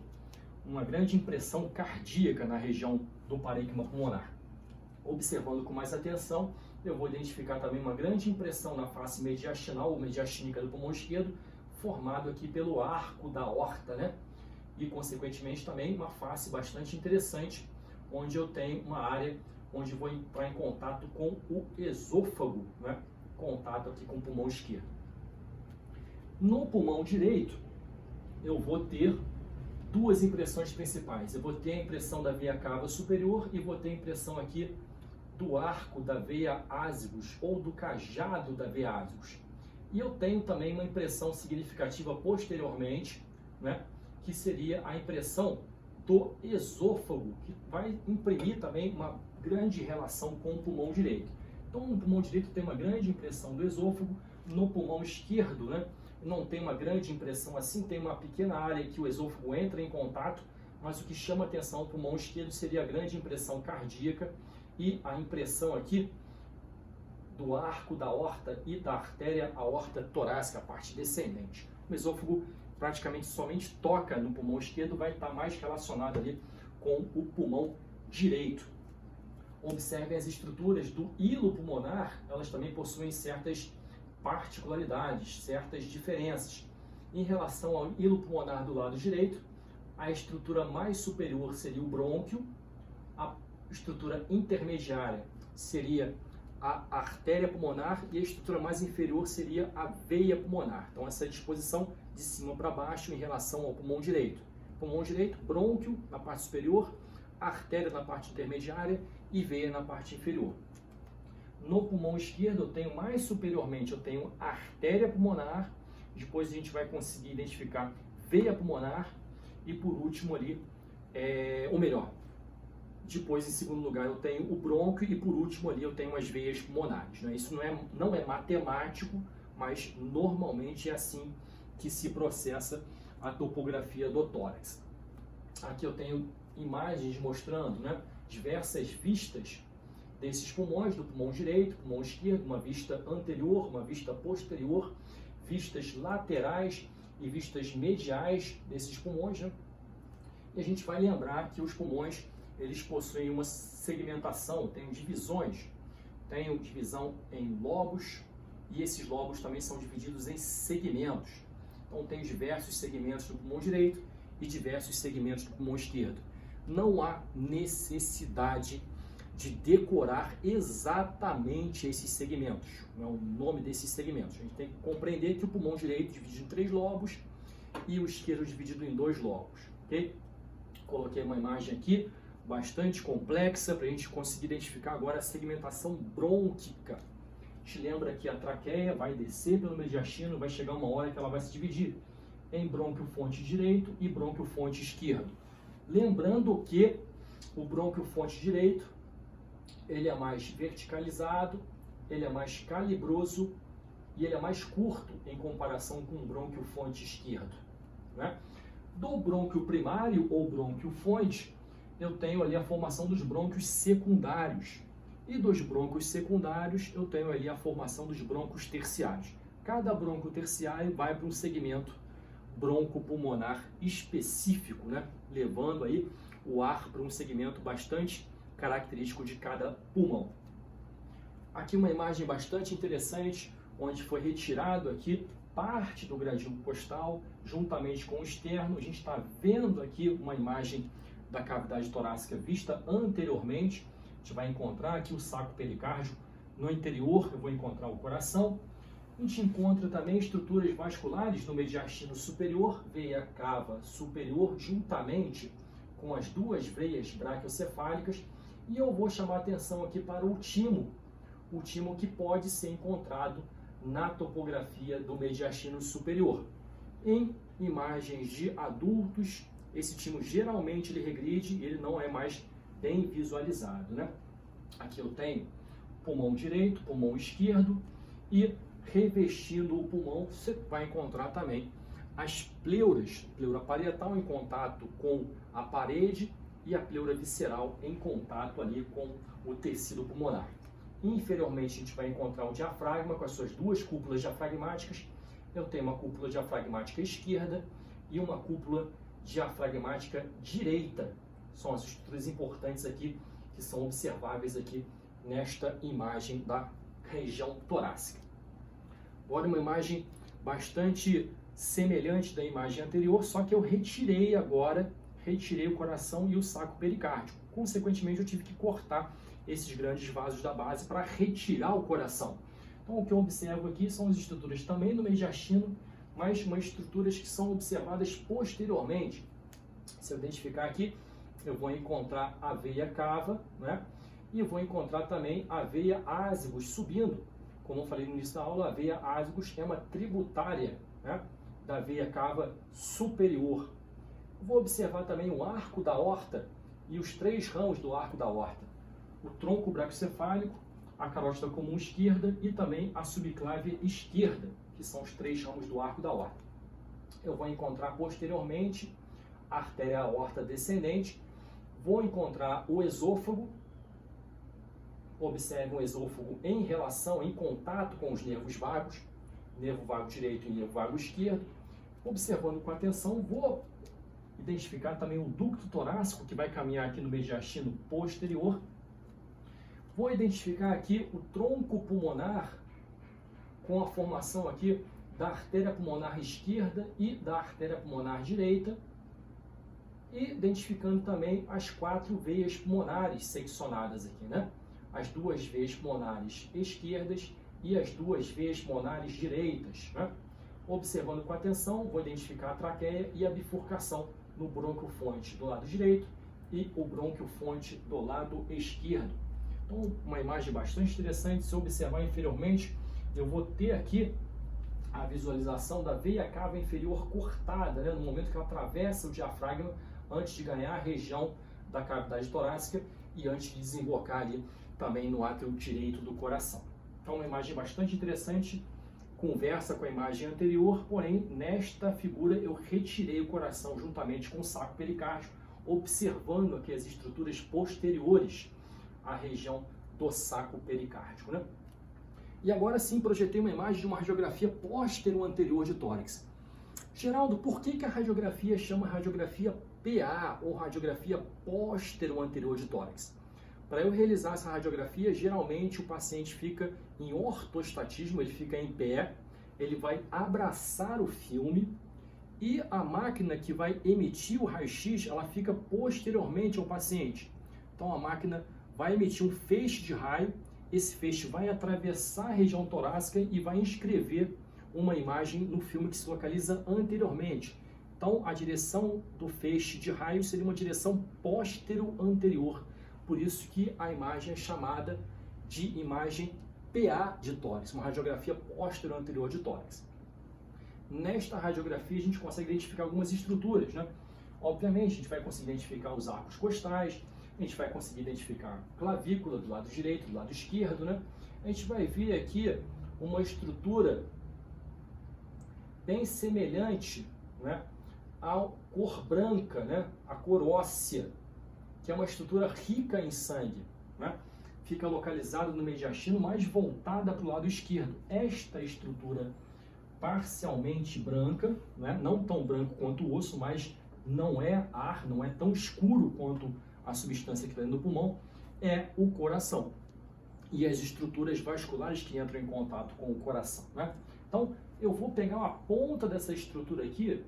impressão cardíaca na região do parênquima pulmonar. Observando com mais atenção, eu vou identificar também uma grande impressão na face mediastinal ou mediastínica do pulmão esquerdo, formado aqui pelo arco da aorta, né? E, consequentemente, também uma face bastante interessante, onde eu tenho uma área onde vou entrar em contato com o esôfago, né? Contato aqui com o pulmão esquerdo. No pulmão direito, eu vou ter 2 impressões principais. Eu vou ter a impressão da veia cava superior e vou ter a impressão aqui do arco da veia ázygos ou do cajado da veia ázygos. E eu tenho também uma impressão significativa posteriormente, né, que seria a impressão do esôfago, que vai imprimir também uma grande relação com o pulmão direito. Então, no pulmão direito tem uma grande impressão do esôfago, no pulmão esquerdo, né, não tem uma grande impressão assim, tem uma pequena área que o esôfago entra em contato, mas o que chama atenção ao pulmão esquerdo seria a grande impressão cardíaca e a impressão aqui do arco da aorta e da artéria aorta torácica, a parte descendente. O esôfago praticamente somente toca no pulmão esquerdo, vai estar mais relacionado ali com o pulmão direito. Observem as estruturas do hilo pulmonar, elas também possuem certas particularidades, certas diferenças. Em relação ao hilo pulmonar do lado direito, a estrutura mais superior seria o brônquio, a estrutura intermediária seria a artéria pulmonar e a estrutura mais inferior seria a veia pulmonar. Então, essa é a disposição de cima para baixo em relação ao pulmão direito. Pulmão direito, brônquio na parte superior, artéria na parte intermediária e veia na parte inferior. No pulmão esquerdo, eu tenho mais superiormente, eu tenho artéria pulmonar, depois a gente vai conseguir identificar veia pulmonar e por último ali, ou melhor, depois em segundo lugar eu tenho o brônquio e por último ali eu tenho as veias pulmonares. Né? Isso não é matemático, mas normalmente é assim que se processa a topografia do tórax. Aqui eu tenho imagens mostrando, né, diversas vistas desses pulmões, do pulmão direito, pulmão esquerdo, uma vista anterior, uma vista posterior, vistas laterais e vistas mediais desses pulmões, né? E a gente vai lembrar que os pulmões, eles possuem uma segmentação, tem divisões, tem divisão em lobos e esses lobos também são divididos em segmentos. Então tem diversos segmentos do pulmão direito e diversos segmentos do pulmão esquerdo. Não há necessidade de decorar exatamente esses segmentos, né, o nome desses segmentos. A gente tem que compreender que o pulmão direito é dividido em 3 lobos e o esquerdo é dividido em 2 lobos, ok? Coloquei uma imagem aqui bastante complexa para a gente conseguir identificar agora a segmentação brônquica. A gente lembra que a traqueia vai descer pelo mediastino, vai chegar uma hora que ela vai se dividir em brônquio fonte direito e brônquio fonte esquerdo. Lembrando que o brônquio fonte direito ele é mais verticalizado, ele é mais calibroso e ele é mais curto em comparação com o brônquio fonte esquerdo. Né? Do brônquio primário ou brônquio fonte, eu tenho ali a formação dos brônquios secundários. E dos brônquios secundários, eu tenho ali a formação dos brônquios terciários. Cada brônquio terciário vai para um segmento broncopulmonar específico, né? Levando aí o ar para um segmento bastante característico de cada pulmão. Aqui uma imagem bastante interessante, onde foi retirado aqui parte do gradil costal, juntamente com o externo. A gente está vendo aqui uma imagem da cavidade torácica vista anteriormente. A gente vai encontrar aqui o saco pericárdio. No interior eu vou encontrar o coração. A gente encontra também estruturas vasculares no mediastino superior, veia cava superior, juntamente com as 2 veias braquiocefálicas. E eu vou chamar a atenção aqui para o timo que pode ser encontrado na topografia do mediastino superior. Em imagens de adultos, esse timo geralmente ele regride, ele não é mais bem visualizado, né? Aqui eu tenho pulmão direito, pulmão esquerdo e revestindo o pulmão você vai encontrar também as pleuras, pleura parietal em contato com a parede e a pleura visceral em contato ali com o tecido pulmonar. Inferiormente a gente vai encontrar o diafragma com as suas 2 cúpulas diafragmáticas. Eu tenho uma cúpula diafragmática esquerda e uma cúpula diafragmática direita. São as estruturas importantes aqui que são observáveis aqui nesta imagem da região torácica. Agora uma imagem bastante semelhante da imagem anterior, só que eu retirei o coração e o saco pericárdio. Consequentemente, eu tive que cortar esses grandes vasos da base para retirar o coração. Então, o que eu observo aqui são as estruturas também do mediastino, mas umas estruturas que são observadas posteriormente. Se eu identificar aqui, eu vou encontrar a veia cava, né? E eu vou encontrar também a veia ázygos subindo. Como eu falei no início da aula, a veia ázygos é uma tributária, né, da veia cava superior. Vou observar também o arco da aorta e os 3 ramos do arco da aorta. O tronco braquiocefálico, a carótida comum esquerda e também a subclávia esquerda, que são os 3 ramos do arco da aorta. Eu vou encontrar posteriormente a artéria aorta descendente, vou encontrar o esôfago. Observe o esôfago em relação, em contato com os nervos vagos, nervo vago direito e nervo vago esquerdo. Observando com atenção, vou identificar também o ducto torácico, que vai caminhar aqui no mediastino posterior. Vou identificar aqui o tronco pulmonar, com a formação aqui da artéria pulmonar esquerda e da artéria pulmonar direita. E identificando também as 4 veias pulmonares seccionadas aqui, né? As 2 veias pulmonares esquerdas e as 2 veias pulmonares direitas, né? Observando com atenção, vou identificar a traqueia e a bifurcação no brônquio-fonte do lado direito e o brônquio-fonte do lado esquerdo. Então, uma imagem bastante interessante. Se eu observar inferiormente, eu vou ter aqui a visualização da veia cava inferior cortada, né? No momento que ela atravessa o diafragma, antes de ganhar a região da cavidade torácica e antes de desembocar ali também no átrio direito do coração. Então, uma imagem bastante interessante, conversa com a imagem anterior, porém, nesta figura eu retirei o coração juntamente com o saco pericárdico, observando aqui as estruturas posteriores à região do saco pericárdico, né? E agora sim, projetei uma imagem de uma radiografia póstero-anterior de tórax. Geraldo, por que a radiografia chama radiografia PA, ou radiografia póstero-anterior de tórax? Para eu realizar essa radiografia, geralmente o paciente fica em ortostatismo, ele fica em pé, ele vai abraçar o filme e a máquina que vai emitir o raio-x, ela fica posteriormente ao paciente. Então a máquina vai emitir um feixe de raio, esse feixe vai atravessar a região torácica e vai inscrever uma imagem no filme que se localiza anteriormente. Então a direção do feixe de raio seria uma direção póstero-anterior. Por isso que a imagem é chamada de imagem PA de tórax, uma radiografia póstero-anterior de tórax. Nesta radiografia a gente consegue identificar algumas estruturas, né? Obviamente a gente vai conseguir identificar os arcos costais, a gente vai conseguir identificar a clavícula do lado direito, do lado esquerdo, né? A gente vai ver aqui uma estrutura bem semelhante, né, à cor branca, né, a cor óssea, que é uma estrutura rica em sangue, né? Fica localizado no mediastino, mais voltada para o lado esquerdo. Esta estrutura parcialmente branca, né? Não tão branco quanto o osso, mas não é ar, não é tão escuro quanto a substância que está dentro do pulmão, é o coração. E as estruturas vasculares que entram em contato com o coração, né? Então, eu vou pegar uma ponta dessa estrutura aqui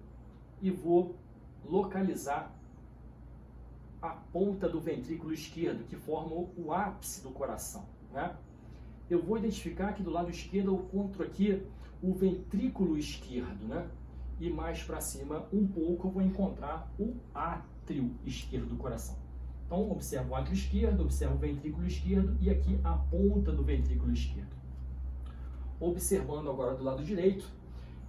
e vou localizar a ponta do ventrículo esquerdo, que forma o ápice do coração, né? Eu vou identificar aqui do lado esquerdo, eu encontro aqui o ventrículo esquerdo, né? E mais para cima um pouco eu vou encontrar o átrio esquerdo do coração. Então, observo o átrio esquerdo, observo o ventrículo esquerdo e aqui a ponta do ventrículo esquerdo. Observando agora do lado direito,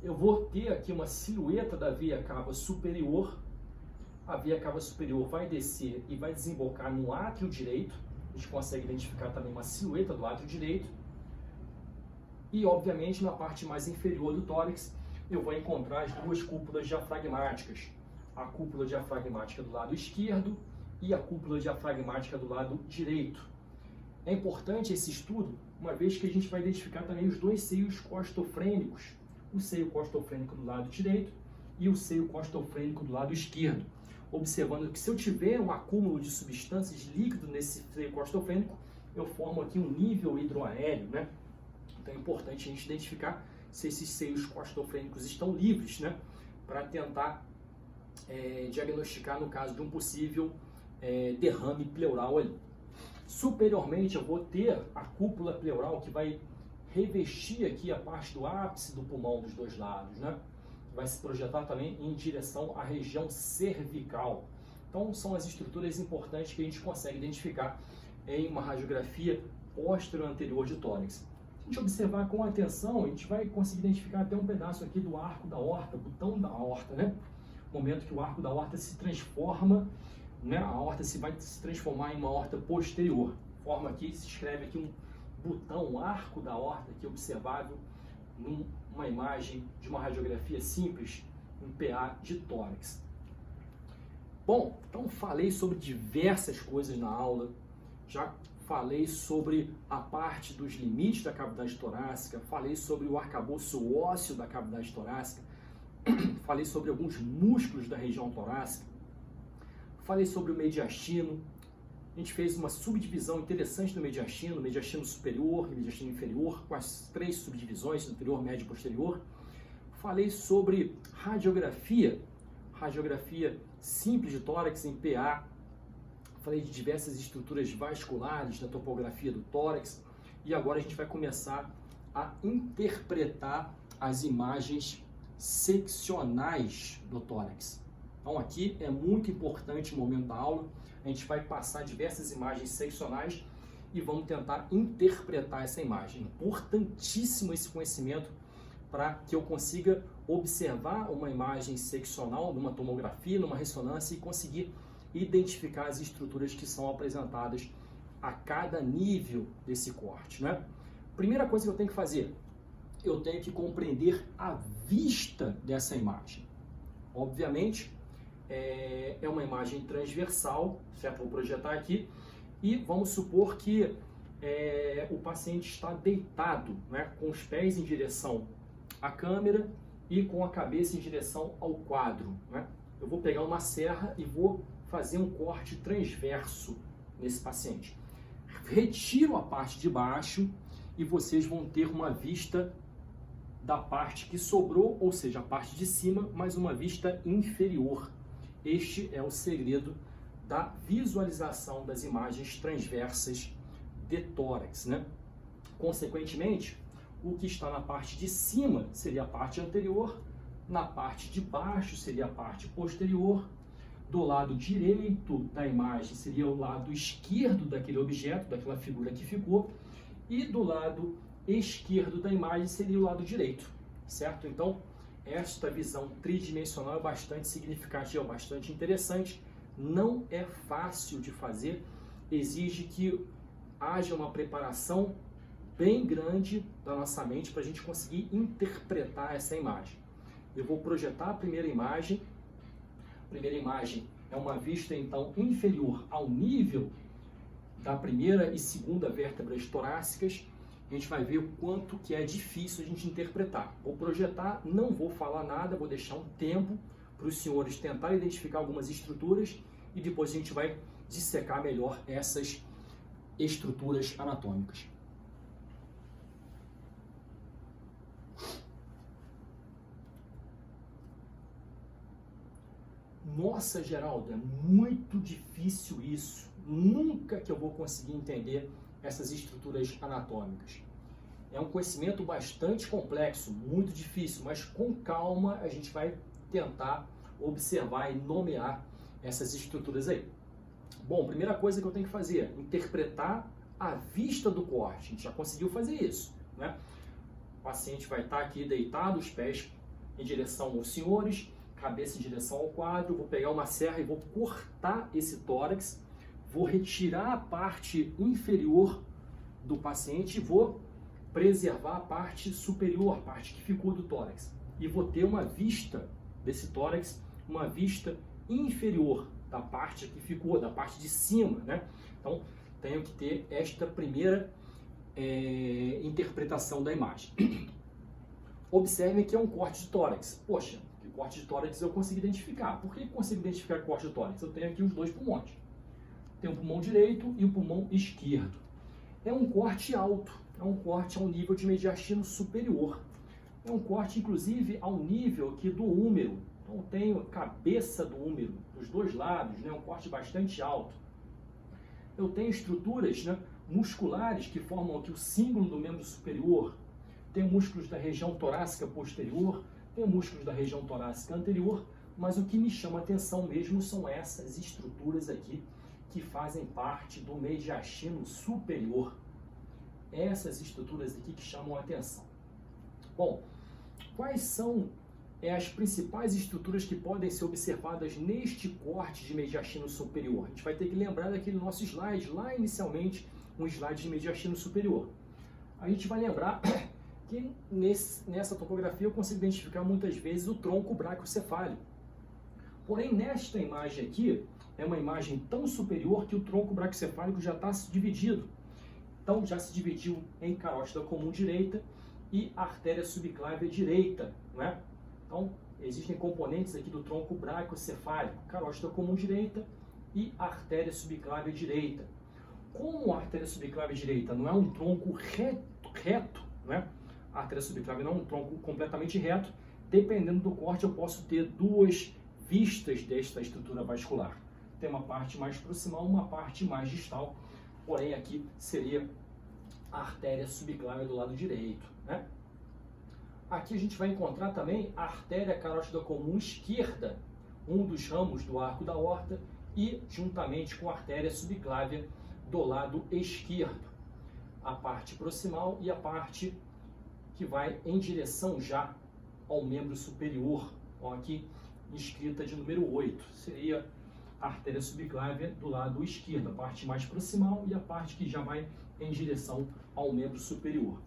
eu vou ter aqui uma silhueta da veia cava superior. A veia cava superior vai descer e vai desembocar no átrio direito. A gente consegue identificar também uma silhueta do átrio direito. E, obviamente, na parte mais inferior do tórax, eu vou encontrar as 2 cúpulas diafragmáticas. A cúpula diafragmática do lado esquerdo e a cúpula diafragmática do lado direito. É importante esse estudo, uma vez que a gente vai identificar também os 2 seios costofrênicos. O seio costofrênico do lado direito e o seio costofrênico do lado esquerdo. Observando que se eu tiver um acúmulo de substâncias líquidas nesse seio costofrênico, eu formo aqui um nível hidroaéreo, né? Então é importante a gente identificar se esses seios costofrênicos estão livres, né? Para tentar diagnosticar no caso de um possível derrame pleural ali. Superiormente eu vou ter a cúpula pleural que vai revestir aqui a parte do ápice do pulmão dos 2 lados, né? Vai se projetar também em direção à região cervical. Então, são as estruturas importantes que a gente consegue identificar em uma radiografia póstero-anterior de tórax. Se a gente observar com atenção, a gente vai conseguir identificar até um pedaço aqui do arco da aorta, botão da aorta, né? No momento que o arco da aorta se transforma, né? A aorta vai se transformar em uma aorta posterior. Forma aqui, se escreve aqui um botão, um arco da aorta aqui observável numa imagem de uma radiografia simples, um PA de tórax. Bom, então falei sobre diversas coisas na aula, já falei sobre a parte dos limites da cavidade torácica, falei sobre o arcabouço ósseo da cavidade torácica, falei sobre alguns músculos da região torácica, falei sobre o mediastino. A gente fez uma subdivisão interessante do mediastino superior e mediastino inferior, com as 3 subdivisões, inferior, médio e posterior. Falei sobre radiografia simples de tórax em PA. Falei de diversas estruturas vasculares, da topografia do tórax. E agora a gente vai começar a interpretar as imagens seccionais do tórax. Então aqui é muito importante o momento da aula. A gente vai passar diversas imagens seccionais e vamos tentar interpretar essa imagem. Importantíssimo esse conhecimento para que eu consiga observar uma imagem seccional, numa tomografia, numa ressonância e conseguir identificar as estruturas que são apresentadas a cada nível desse corte, né? Primeira coisa que eu tenho que fazer, eu tenho que compreender a vista dessa imagem. Obviamente, é uma imagem transversal, certo? Vou projetar aqui e vamos supor que o paciente está deitado, né, com os pés em direção à câmera e com a cabeça em direção ao quadro, né? Eu vou pegar uma serra e vou fazer um corte transverso nesse paciente. Retiro a parte de baixo e vocês vão ter uma vista da parte que sobrou, ou seja, a parte de cima, mas uma vista inferior. Este é o segredo da visualização das imagens transversas de tórax, né? Consequentemente, o que está na parte de cima seria a parte anterior, na parte de baixo seria a parte posterior, do lado direito da imagem seria o lado esquerdo daquele objeto, daquela figura que ficou, e do lado esquerdo da imagem seria o lado direito, certo? Então, esta visão tridimensional é bastante significativa, bastante interessante. Não é fácil de fazer, exige que haja uma preparação bem grande da nossa mente para a gente conseguir interpretar essa imagem. Eu vou projetar a primeira imagem. A primeira imagem é uma vista, então, inferior ao nível da primeira e segunda vértebras torácicas. A gente vai ver o quanto que é difícil a gente interpretar. Vou projetar, não vou falar nada, vou deixar um tempo para os senhores tentarem identificar algumas estruturas e depois a gente vai dissecar melhor essas estruturas anatômicas. Nossa, Geraldo, é muito difícil isso. Nunca que eu vou conseguir entender essas estruturas anatômicas. É um conhecimento bastante complexo, muito difícil, mas com calma a gente vai tentar observar e nomear essas estruturas aí. Bom, primeira coisa que eu tenho que fazer, interpretar a vista do corte. A gente já conseguiu fazer isso, né? O paciente vai estar aqui deitado, os pés em direção aos senhores, cabeça em direção ao quadro, vou pegar uma serra e vou cortar esse tórax, vou retirar a parte inferior do paciente e vou preservar a parte superior, a parte que ficou do tórax. E vou ter uma vista desse tórax, uma vista inferior da parte que ficou, da parte de cima, né? Então, tenho que ter esta primeira interpretação da imagem. Observem que é um corte de tórax. Poxa, que corte de tórax eu consigo identificar. Por que eu consigo identificar corte de tórax? Eu tenho aqui os dois pulmões. Tem o pulmão direito e o pulmão esquerdo. É um corte alto, é um corte ao nível de mediastino superior. É um corte, inclusive, ao nível aqui do úmero. Então, eu tenho a cabeça do úmero, dos dois lados, né? Um corte bastante alto. Eu tenho estruturas, né, musculares que formam aqui o símbolo do membro superior. Tenho músculos da região torácica posterior, tenho músculos da região torácica anterior, mas o que me chama a atenção mesmo são essas estruturas aqui que fazem parte do mediastino superior. Essas estruturas aqui que chamam a atenção. Bom, quais são as principais estruturas que podem ser observadas neste corte de mediastino superior? A gente vai ter que lembrar daquele nosso slide, lá inicialmente, um slide de mediastino superior. A gente vai lembrar que nessa topografia eu consigo identificar muitas vezes o tronco braquiocefálico. Porém, nesta imagem aqui, é uma imagem tão superior que o tronco braquiocefálico já está dividido. Então, já se dividiu em carótida comum direita e artéria subclávia direita, não é? Então, existem componentes aqui do tronco braquiocefálico, carótida comum direita e artéria subclávia direita. Como a artéria subclávia direita não é um tronco reto, não é? A artéria subclávia não é um tronco completamente reto, dependendo do corte eu posso ter duas vistas desta estrutura vascular. Tem uma parte mais proximal, uma parte mais distal, porém aqui seria a artéria subclávia do lado direito, né? Aqui a gente vai encontrar também a artéria carótida comum esquerda, um dos ramos do arco da aorta, e juntamente com a artéria subclávia do lado esquerdo. A parte proximal e a parte que vai em direção já ao membro superior. Então, aqui escrita de número 8, seria a artéria subclávia do lado esquerdo, a parte mais proximal e a parte que já vai em direção ao membro superior.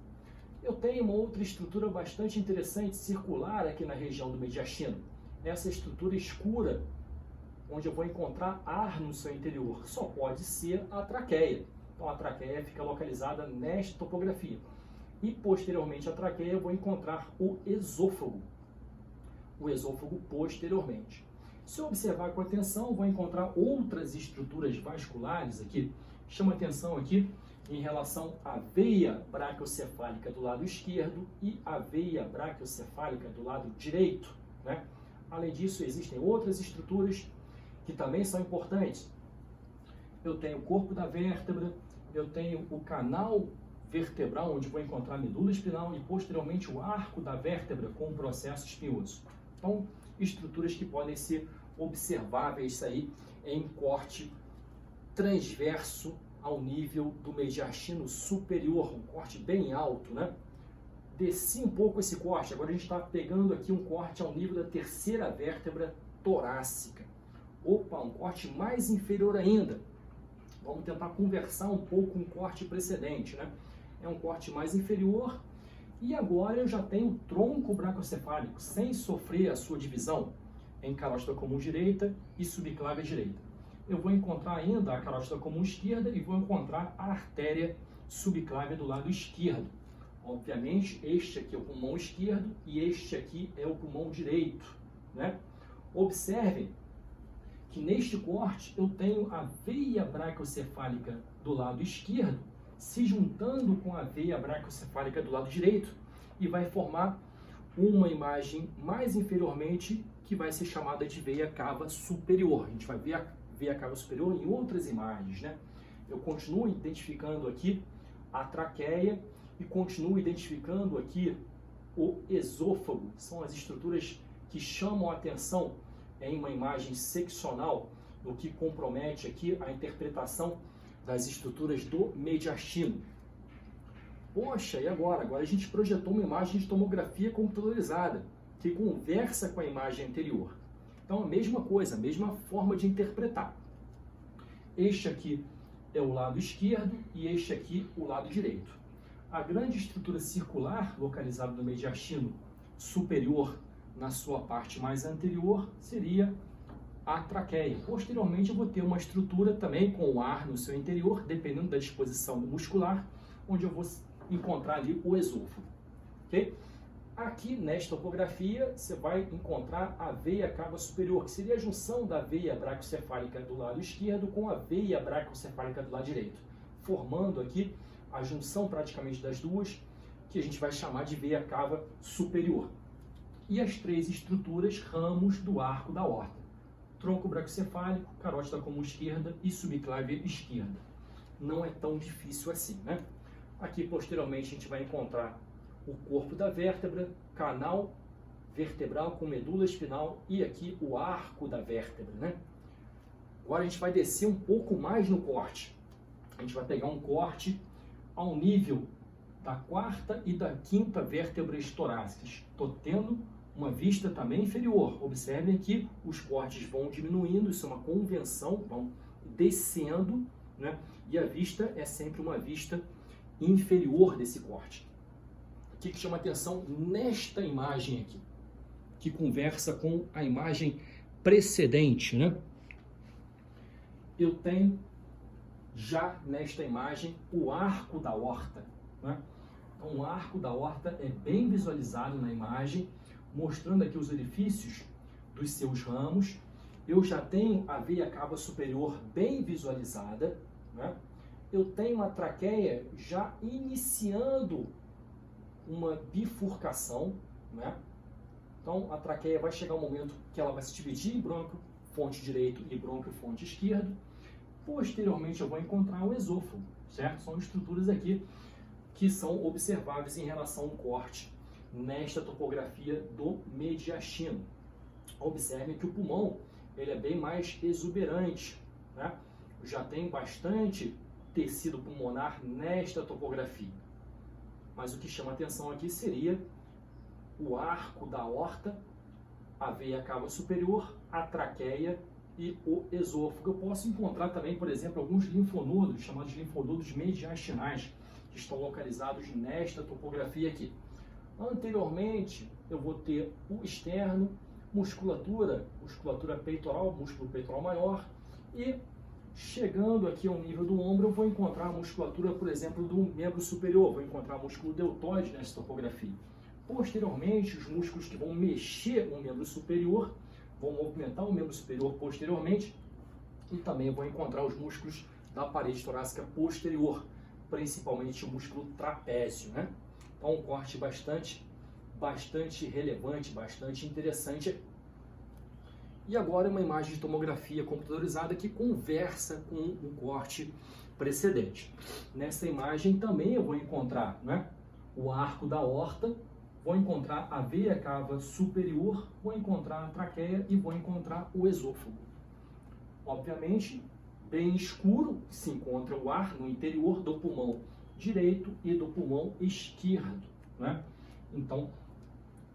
Eu tenho uma outra estrutura bastante interessante, circular aqui na região do mediastino. Essa estrutura escura, onde eu vou encontrar ar no seu interior, só pode ser a traqueia. Então a traqueia fica localizada nesta topografia. E posteriormente à traqueia eu vou encontrar o esôfago. O esôfago posteriormente. Se eu observar com atenção, eu vou encontrar outras estruturas vasculares aqui. Chama atenção aqui em relação à veia braquiocefálica do lado esquerdo e a veia braquiocefálica do lado direito, né? Além disso, existem outras estruturas que também são importantes. Eu tenho o corpo da vértebra, eu tenho o canal vertebral, onde vou encontrar a medula espinhal e posteriormente o arco da vértebra com o processo espinhoso. Então, estruturas que podem ser observáveis aí em corte transverso ao nível do mediastino superior, um corte bem alto, né? Desci um pouco esse corte, agora a gente está pegando aqui um corte ao nível da terceira vértebra torácica. Opa, um corte mais inferior ainda. Vamos tentar conversar um pouco com o corte precedente, né? É um corte mais inferior e agora eu já tenho o tronco braquiocefálico, sem sofrer a sua divisão em carótida comum direita e subclávia direita. Eu vou encontrar ainda a carótida comum esquerda e vou encontrar a artéria subclávia do lado esquerdo. Obviamente, este aqui é o pulmão esquerdo e este aqui é o pulmão direito, né? Observem que neste corte eu tenho a veia braquiocefálica do lado esquerdo se juntando com a veia braquiocefálica do lado direito e vai formar uma imagem mais inferiormente que vai ser chamada de veia cava superior. A gente vai ver a veia cava superior em outras imagens, né? Eu continuo identificando aqui a traqueia e continuo identificando aqui o esôfago. São as estruturas que chamam a atenção em uma imagem seccional, o que compromete aqui a interpretação das estruturas do mediastino. Poxa, e agora? Agora a gente projetou uma imagem de tomografia computadorizada, que conversa com a imagem anterior. Então, a mesma coisa, a mesma forma de interpretar. Este aqui é o lado esquerdo e este aqui o lado direito. A grande estrutura circular, localizada no mediastino superior, na sua parte mais anterior, seria a traqueia. Posteriormente, eu vou ter uma estrutura também com o ar no seu interior, dependendo da disposição muscular, onde eu vou encontrar ali o esôfago. Okay? Aqui, nesta topografia, você vai encontrar a veia cava superior, que seria a junção da veia braquiocefálica do lado esquerdo com a veia braquiocefálica do lado direito, formando aqui a junção praticamente das duas, que a gente vai chamar de veia cava superior. E as três estruturas ramos do arco da aorta: tronco braquiocefálico, carótida comum esquerda e subclávia esquerda. Não é tão difícil assim, né? Aqui, posteriormente, a gente vai encontrar o corpo da vértebra, canal vertebral com medula espinal e aqui o arco da vértebra, né? Agora a gente vai descer um pouco mais no corte. A gente vai pegar um corte ao nível da quarta e da quinta vértebras torácicas. Estou tendo uma vista também inferior. Observem aqui, os cortes vão diminuindo, isso é uma convenção, vão descendo, né? E a vista é sempre uma vista inferior desse corte. O que chama atenção nesta imagem aqui, que conversa com a imagem precedente, né? Eu tenho já nesta imagem o arco da aorta, né? Então, o arco da aorta é bem visualizado na imagem, mostrando aqui os orifícios dos seus ramos. Eu já tenho a veia cava superior bem visualizada, né? Eu tenho a traqueia já iniciando uma bifurcação, né? Então, a traqueia vai chegar um momento que ela vai se dividir em brônquio, fonte direito e brônquio, fonte esquerdo. Posteriormente, eu vou encontrar o esôfago, certo? São estruturas aqui que são observáveis em relação ao corte nesta topografia do mediastino. Observem que o pulmão ele é bem mais exuberante, né? Já tem bastante tecido pulmonar nesta topografia. Mas o que chama atenção aqui seria o arco da aorta, a veia cava superior, a traqueia e o esôfago. Eu posso encontrar também, por exemplo, alguns linfonodos, chamados linfonodos mediastinais, que estão localizados nesta topografia aqui. Anteriormente, eu vou ter o externo, musculatura peitoral, músculo peitoral maior, e chegando aqui ao nível do ombro, eu vou encontrar a musculatura, por exemplo, do membro superior, vou encontrar o músculo deltoide nessa topografia. Posteriormente, os músculos que vão mexer o membro superior, vão movimentar o membro superior posteriormente, e também vou encontrar os músculos da parede torácica posterior, principalmente o músculo trapézio, né? Então, um corte bastante relevante, bastante interessante. E agora uma imagem de tomografia computadorizada que conversa com o corte precedente. Nessa imagem também eu vou encontrar, né, o arco da aorta, vou encontrar a veia cava superior, vou encontrar a traqueia e vou encontrar o esôfago. Obviamente, bem escuro se encontra o ar no interior do pulmão direito e do pulmão esquerdo, né? Então,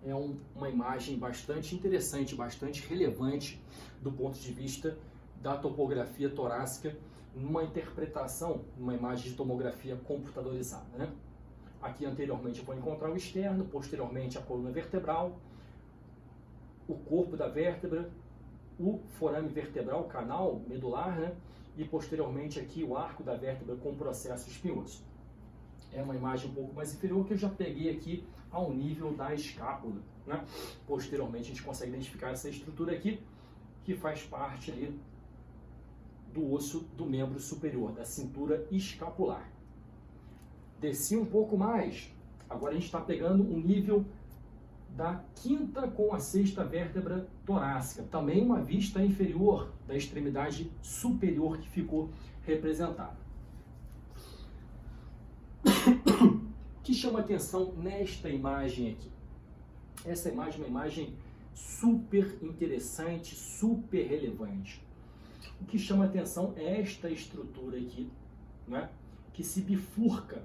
é uma imagem bastante interessante, bastante relevante do ponto de vista da topografia torácica, numa interpretação, numa imagem de tomografia computadorizada, né? Aqui anteriormente eu vou encontrar o externo, posteriormente a coluna vertebral, o corpo da vértebra, o forame vertebral, o canal medular, né? E posteriormente aqui o arco da vértebra com processo espinhoso. É uma imagem um pouco mais inferior que eu já peguei aqui ao nível da escápula, né? Posteriormente a gente consegue identificar essa estrutura aqui, que faz parte ali do osso do membro superior, da cintura escapular. Desci um pouco mais, agora a gente está pegando um nível da quinta com a sexta vértebra torácica, também uma vista inferior da extremidade superior que ficou representada. O que chama atenção nesta imagem aqui? Essa imagem é uma imagem super interessante, super relevante. O que chama atenção é esta estrutura aqui, né, que se bifurca.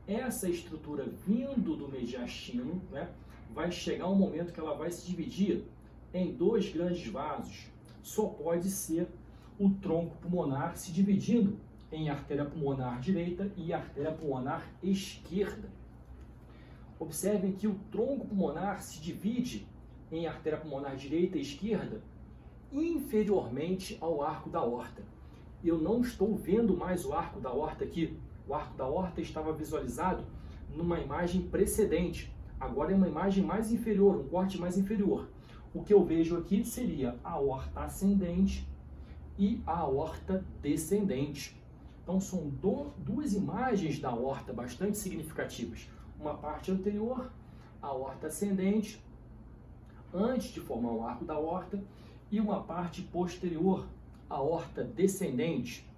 Essa estrutura vindo do mediastino, né, vai chegar um momento que ela vai se dividir em dois grandes vasos. Só pode ser o tronco pulmonar se dividindo em artéria pulmonar direita e artéria pulmonar esquerda. Observem que o tronco pulmonar se divide em artéria pulmonar direita e esquerda inferiormente ao arco da aorta. Eu não estou vendo mais o arco da aorta aqui. O arco da aorta estava visualizado numa imagem precedente. Agora é uma imagem mais inferior, um corte mais inferior. O que eu vejo aqui seria a aorta ascendente e a aorta descendente. Então são duas imagens da aorta bastante significativas. Uma parte anterior, a aorta ascendente, antes de formar o arco da aorta, e uma parte posterior, a aorta descendente.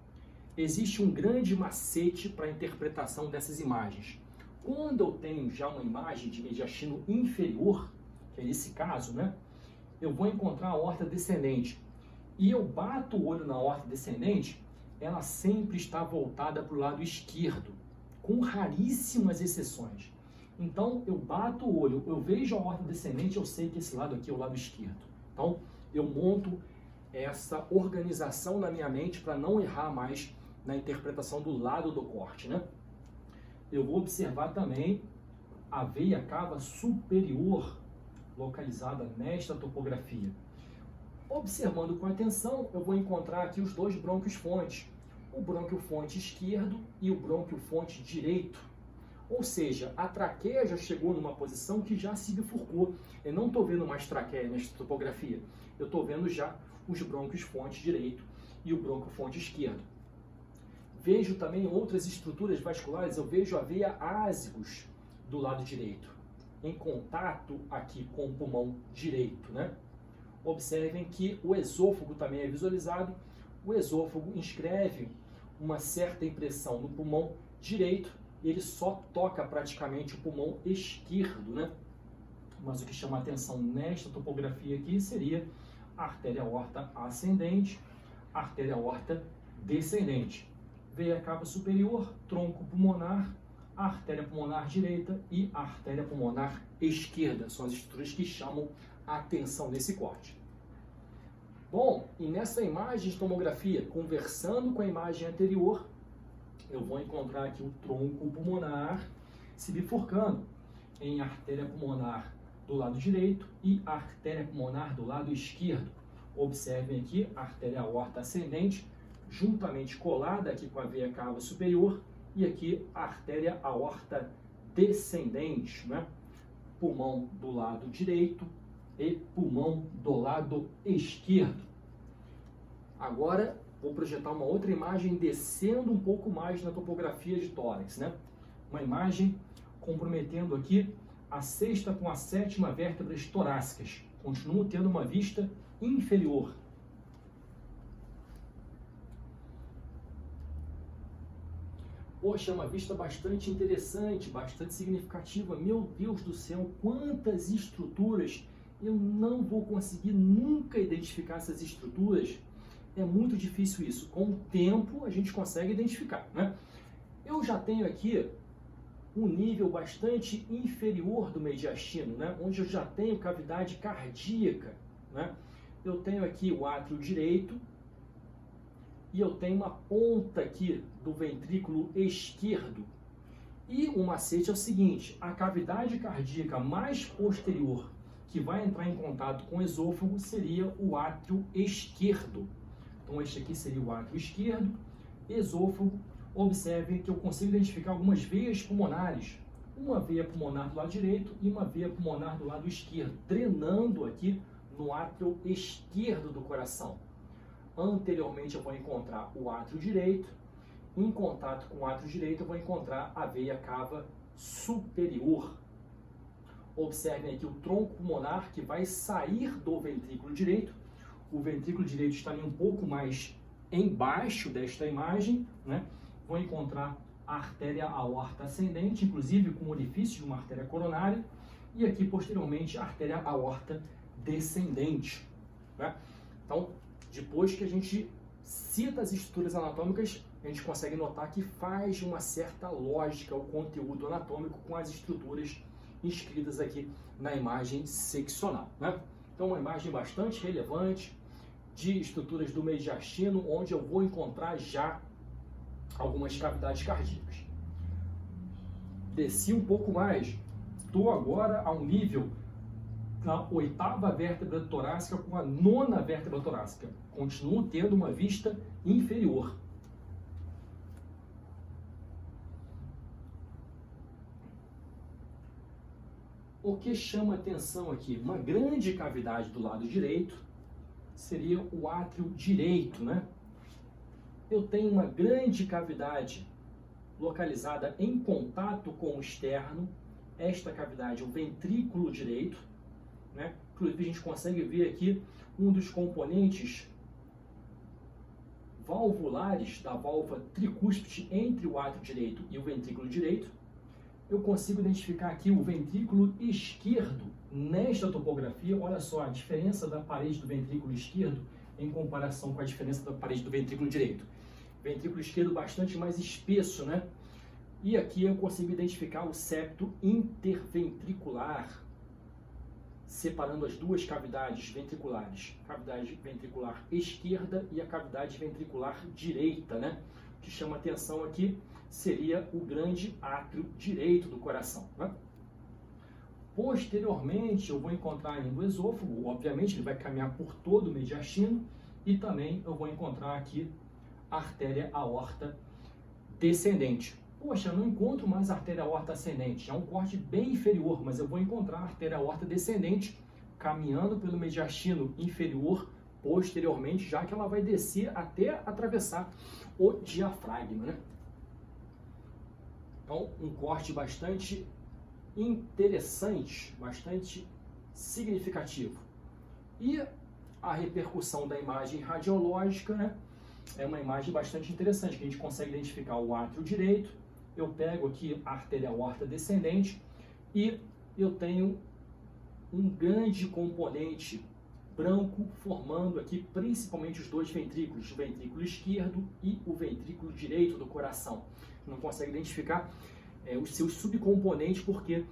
Existe um grande macete para a interpretação dessas imagens. Quando eu tenho já uma imagem de mediastino inferior, que é esse caso, né, eu vou encontrar a aorta descendente. E eu bato o olho na aorta descendente, ela sempre está voltada para o lado esquerdo, com raríssimas exceções. Então, eu bato o olho, eu vejo a aorta descendente, eu sei que esse lado aqui é o lado esquerdo. Então, eu monto essa organização na minha mente para não errar mais na interpretação do lado do corte, né? Eu vou observar também a veia cava superior, localizada nesta topografia. Observando com atenção, eu vou encontrar aqui os dois brônquios-fonte, o brônquio-fonte esquerdo e o brônquio-fonte direito. Ou seja, a traqueia já chegou numa posição que já se bifurcou. Eu não estou vendo mais traqueia nesta topografia, eu estou vendo já os brônquios-fonte direito e o brônquio-fonte esquerdo. Vejo também outras estruturas vasculares, eu vejo a veia ásicos do lado direito, em contato aqui com o pulmão direito, né? Observem que o esôfago também é visualizado. O esôfago inscreve uma certa impressão no pulmão direito, ele só toca praticamente o pulmão esquerdo, né? Mas o que chama a atenção nesta topografia aqui seria a artéria aorta ascendente, a artéria aorta descendente. Veia cava superior, tronco pulmonar, a artéria pulmonar direita e a artéria pulmonar esquerda. São as estruturas que chamam a atenção nesse corte. Bom, e nessa imagem de tomografia, conversando com a imagem anterior, eu vou encontrar aqui o tronco pulmonar se bifurcando em artéria pulmonar do lado direito e artéria pulmonar do lado esquerdo. Observem aqui a artéria aorta ascendente, juntamente colada aqui com a veia cava superior, e aqui a artéria aorta descendente, né? Pulmão do lado direito e pulmão do lado esquerdo. Agora vou projetar uma outra imagem descendo um pouco mais na topografia de tórax, né? Uma imagem comprometendo aqui a sexta com a sétima vértebras torácicas. Continuo tendo uma vista inferior. Poxa, é uma vista bastante interessante, bastante significativa. Meu Deus do céu, quantas estruturas! Eu não vou conseguir nunca identificar essas estruturas. É muito difícil isso. Com o tempo, a gente consegue identificar, né? Eu já tenho aqui um nível bastante inferior do mediastino, né? Onde eu já tenho cavidade cardíaca, né? Eu tenho aqui o átrio direito e eu tenho uma ponta aqui do ventrículo esquerdo. E o macete é o seguinte: a cavidade cardíaca mais posterior que vai entrar em contato com o esôfago seria o átrio esquerdo. Então este aqui seria o átrio esquerdo, esôfago. Observem que eu consigo identificar algumas veias pulmonares, uma veia pulmonar do lado direito e uma veia pulmonar do lado esquerdo, drenando aqui no átrio esquerdo do coração. Anteriormente eu vou encontrar o átrio direito, em contato com o átrio direito eu vou encontrar a veia cava superior. Observem aqui o tronco pulmonar que vai sair do ventrículo direito. O ventrículo direito está ali um pouco mais embaixo desta imagem, né? Vou encontrar a artéria aorta ascendente, inclusive com o orifício de uma artéria coronária, e aqui posteriormente a artéria aorta descendente, né? Então, depois que a gente cita as estruturas anatômicas, a gente consegue notar que faz uma certa lógica o conteúdo anatômico com as estruturas inscritas aqui na imagem seccional, né? Então, uma imagem bastante relevante de estruturas do mediastino, onde eu vou encontrar já algumas cavidades cardíacas. Desci um pouco mais, estou agora a um nível da oitava vértebra torácica com a nona vértebra torácica. Continuo tendo uma vista inferior. O que chama atenção aqui? Uma grande cavidade do lado direito seria o átrio direito, né? Eu tenho uma grande cavidade localizada em contato com o externo. Esta cavidade é o ventrículo direito, né? Inclusive a gente consegue ver aqui um dos componentes valvulares da válvula tricúspide entre o átrio direito e o ventrículo direito. Eu consigo identificar aqui o ventrículo esquerdo nesta topografia. Olha só a diferença da parede do ventrículo esquerdo em comparação com a diferença da parede do ventrículo direito. Ventrículo esquerdo bastante mais espesso, né? E aqui eu consigo identificar o septo interventricular, separando as duas cavidades ventriculares, cavidade ventricular esquerda e a cavidade ventricular direita, né? que chama atenção aqui seria o grande átrio direito do coração, né? Posteriormente, eu vou encontrar ainda o esôfago, obviamente ele vai caminhar por todo o mediastino, e também eu vou encontrar aqui a artéria aorta descendente. Poxa, eu não encontro mais a artéria aorta ascendente, é um corte bem inferior, mas eu vou encontrar a artéria aorta descendente caminhando pelo mediastino inferior posteriormente, já que ela vai descer até atravessar o diafragma, né? Então, um corte bastante interessante, bastante significativo. E a repercussão da imagem radiológica, né, é uma imagem bastante interessante, que a gente consegue identificar o átrio direito. Eu pego aqui a artéria aorta descendente e eu tenho um grande componente branco formando aqui principalmente os dois ventrículos, o ventrículo esquerdo e o ventrículo direito do coração. Não consegue identificar os seus subcomponentes porque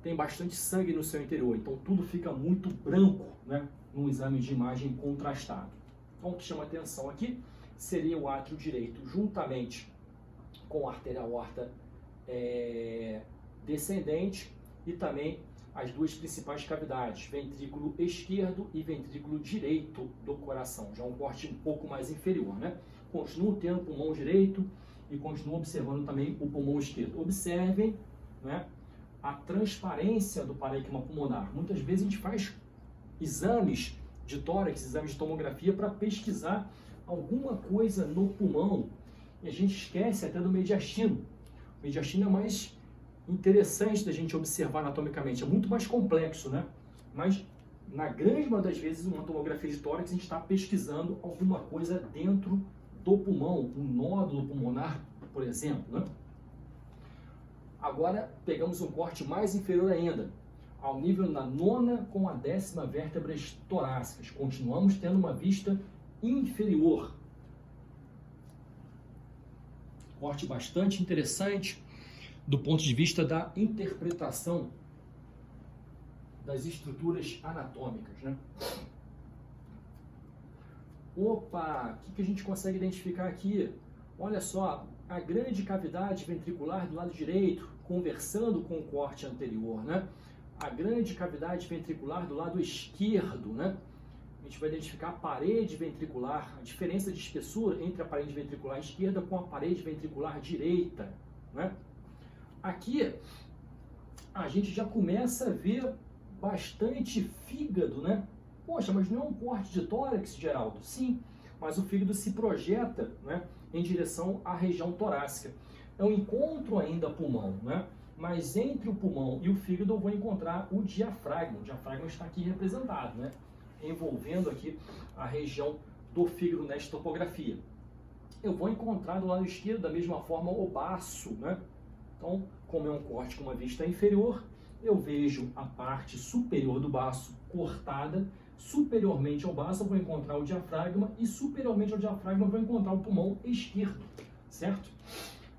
tem bastante sangue no seu interior, então tudo fica muito branco, né, num exame de imagem contrastado. Então o que chama atenção aqui seria o átrio direito juntamente com a artéria aorta descendente e também as duas principais cavidades, ventrículo esquerdo e ventrículo direito do coração, já um corte um pouco mais inferior, né? Continuo tendo o pulmão direito e continuo observando também o pulmão esquerdo. Observem, né, a transparência do parênquima pulmonar. Muitas vezes a gente faz exames de tórax, exames de tomografia para pesquisar alguma coisa no pulmão e a gente esquece até do mediastino. O mediastino é mais interessante da gente observar anatomicamente, é muito mais complexo, né? Mas na grande maioria das vezes, uma tomografia de tórax, a gente está pesquisando alguma coisa dentro do pulmão, um nódulo pulmonar, por exemplo, né? Agora pegamos um corte mais inferior ainda, ao nível da 9ª com a 10ª vértebras torácicas. Continuamos tendo uma vista inferior. Corte bastante interessante do ponto de vista da interpretação das estruturas anatômicas, né? Opa, o que a gente consegue identificar aqui? Olha só, a grande cavidade ventricular do lado direito, conversando com o corte anterior, né? A grande cavidade ventricular do lado esquerdo, né? A gente vai identificar a parede ventricular, a diferença de espessura entre a parede ventricular esquerda com a parede ventricular direita, né? Aqui a gente já começa a ver bastante fígado, né? Poxa, mas não é um corte de tórax, Geraldo? Sim, mas o fígado se projeta, né, em direção à região torácica. Eu encontro ainda pulmão, né? Mas entre o pulmão e o fígado eu vou encontrar o diafragma. O diafragma está aqui representado, né? Envolvendo aqui a região do fígado nesta topografia. Eu vou encontrar do lado esquerdo da mesma forma o baço, né? Então, como é um corte com uma vista inferior, eu vejo a parte superior do baço cortada, superiormente ao baço eu vou encontrar o diafragma e superiormente ao diafragma eu vou encontrar o pulmão esquerdo, certo?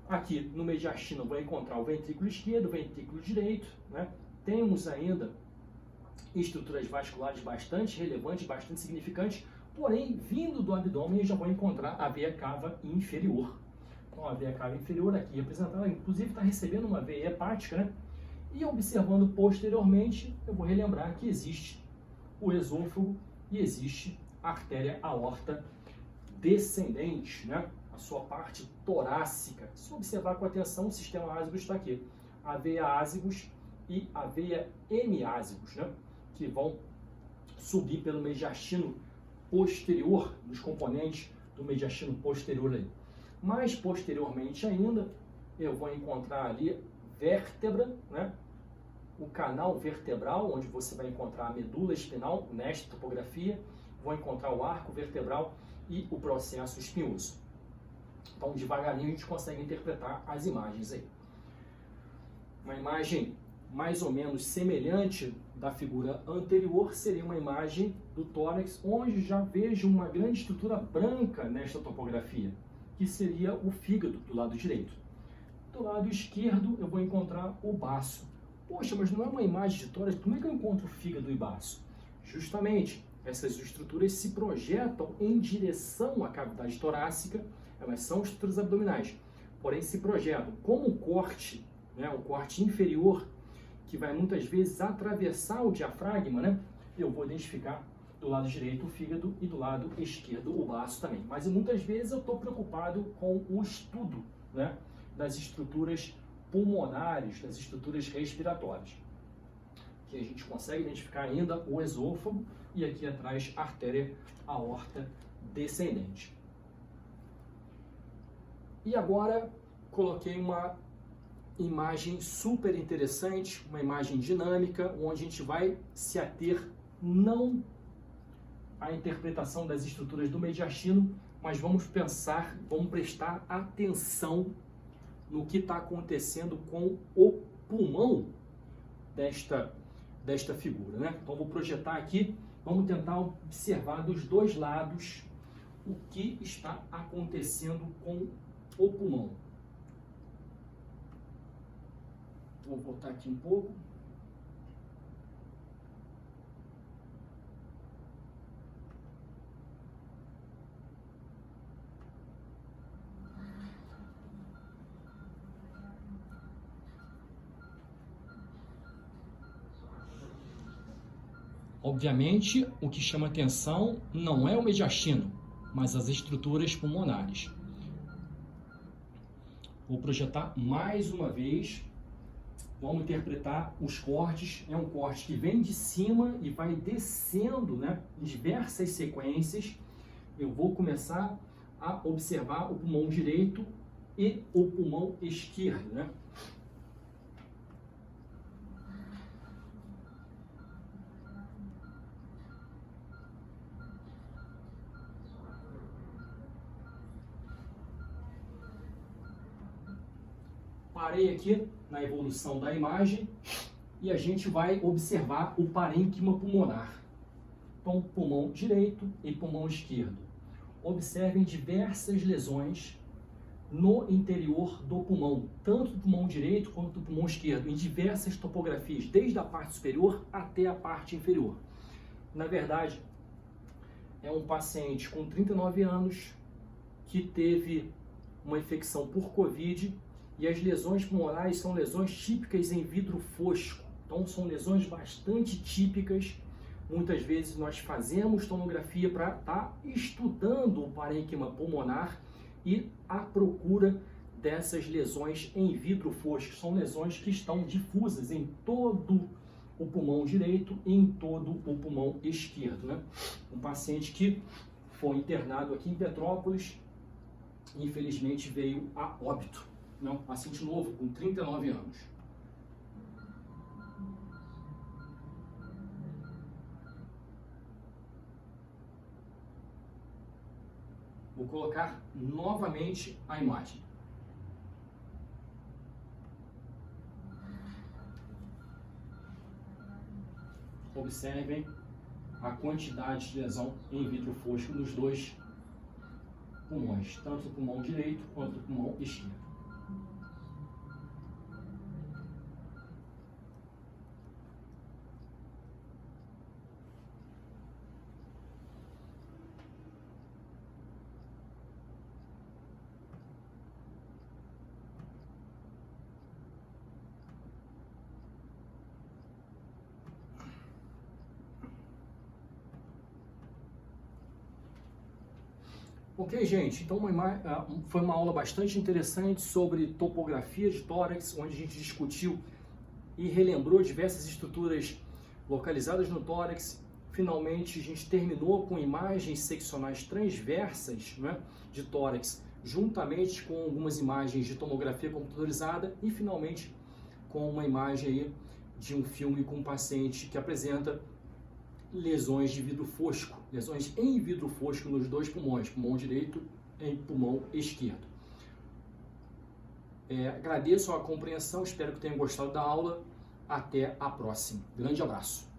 Aqui no mediastino eu vou encontrar o ventrículo esquerdo, o ventrículo direito, né? Temos ainda estruturas vasculares bastante relevantes, bastante significantes, porém, vindo do abdômen eu já vou encontrar a veia cava inferior. Então, a veia cava inferior aqui representada, inclusive está recebendo uma veia hepática, né? E observando posteriormente, eu vou relembrar que existe o esôfago e existe a artéria aorta descendente, né? A sua parte torácica. Se observar com atenção, o sistema ásico está aqui. A veia ásicos e a veia hemiásicos, né? Que vão subir pelo mediastino posterior, dos componentes do mediastino posterior ali. Mais posteriormente ainda, eu vou encontrar ali vértebra, né? O canal vertebral, onde você vai encontrar a medula espinal, nesta topografia, vou encontrar o arco vertebral e o processo espinhoso. Então, devagarinho, a gente consegue interpretar as imagens aí. Uma imagem mais ou menos semelhante da figura anterior seria uma imagem do tórax, onde já vejo uma grande estrutura branca nesta topografia, que seria o fígado do lado direito. Do lado esquerdo, eu vou encontrar o baço. Poxa, mas não é uma imagem de tórax, como é que eu encontro fígado e baço? Justamente, essas estruturas se projetam em direção à cavidade torácica Elas são estruturas abdominais, porém se projetam como um corte, né, um corte inferior, que vai muitas vezes atravessar o diafragma, né? Eu vou identificar do lado direito o fígado e do lado esquerdo o baço também. Mas muitas vezes eu estou preocupado com o estudo, né, das estruturas pulmonares, das estruturas respiratórias. Que a gente consegue identificar ainda o esôfago e aqui atrás a artéria aorta descendente. E agora coloquei uma imagem super interessante, uma imagem dinâmica, onde a gente vai se ater não à interpretação das estruturas do mediastino, mas vamos prestar atenção no que está acontecendo com o pulmão desta figura, né? Então vou projetar aqui, vamos tentar observar dos dois lados o que está acontecendo com o pulmão. Vou voltar aqui um pouco. Obviamente, o que chama atenção não é o mediastino, mas as estruturas pulmonares. Vou projetar mais uma vez. Vamos interpretar os cortes. É um corte que vem de cima e vai descendo, né, em diversas sequências. Eu vou começar a observar o pulmão direito e o pulmão esquerdo, né? Parei aqui na evolução da imagem e a gente vai observar o parênquima pulmonar. Então, pulmão direito e pulmão esquerdo. Observem diversas lesões no interior do pulmão, tanto do pulmão direito quanto do pulmão esquerdo, em diversas topografias, desde a parte superior até a parte inferior. Na verdade, é um paciente com 39 anos que teve uma infecção por Covid. E as lesões pulmonares são lesões típicas em vidro fosco. Então, são lesões bastante típicas. Muitas vezes nós fazemos tomografia para estar estudando o parênquima pulmonar e à procura dessas lesões em vidro fosco. São lesões que estão difusas em todo o pulmão direito e em todo o pulmão esquerdo, né? Um paciente que foi internado aqui em Petrópolis, infelizmente veio a óbito. Não, paciente novo, com 39 anos. Vou colocar novamente a imagem. Observem a quantidade de lesão em vidro fosco nos dois pulmões, tanto o pulmão direito quanto o pulmão esquerdo. Ok, gente, então foi uma aula bastante interessante sobre topografia de tórax, onde a gente discutiu e relembrou diversas estruturas localizadas no tórax. Finalmente, a gente terminou com imagens seccionais transversas, né, de tórax, juntamente com algumas imagens de tomografia computadorizada e, finalmente, com uma imagem aí de um filme com um paciente que apresenta lesões de vidro fosco, lesões em vidro fosco nos dois pulmões, pulmão direito e pulmão esquerdo. Agradeço a compreensão, espero que tenham gostado da aula. Até a próxima. Grande abraço.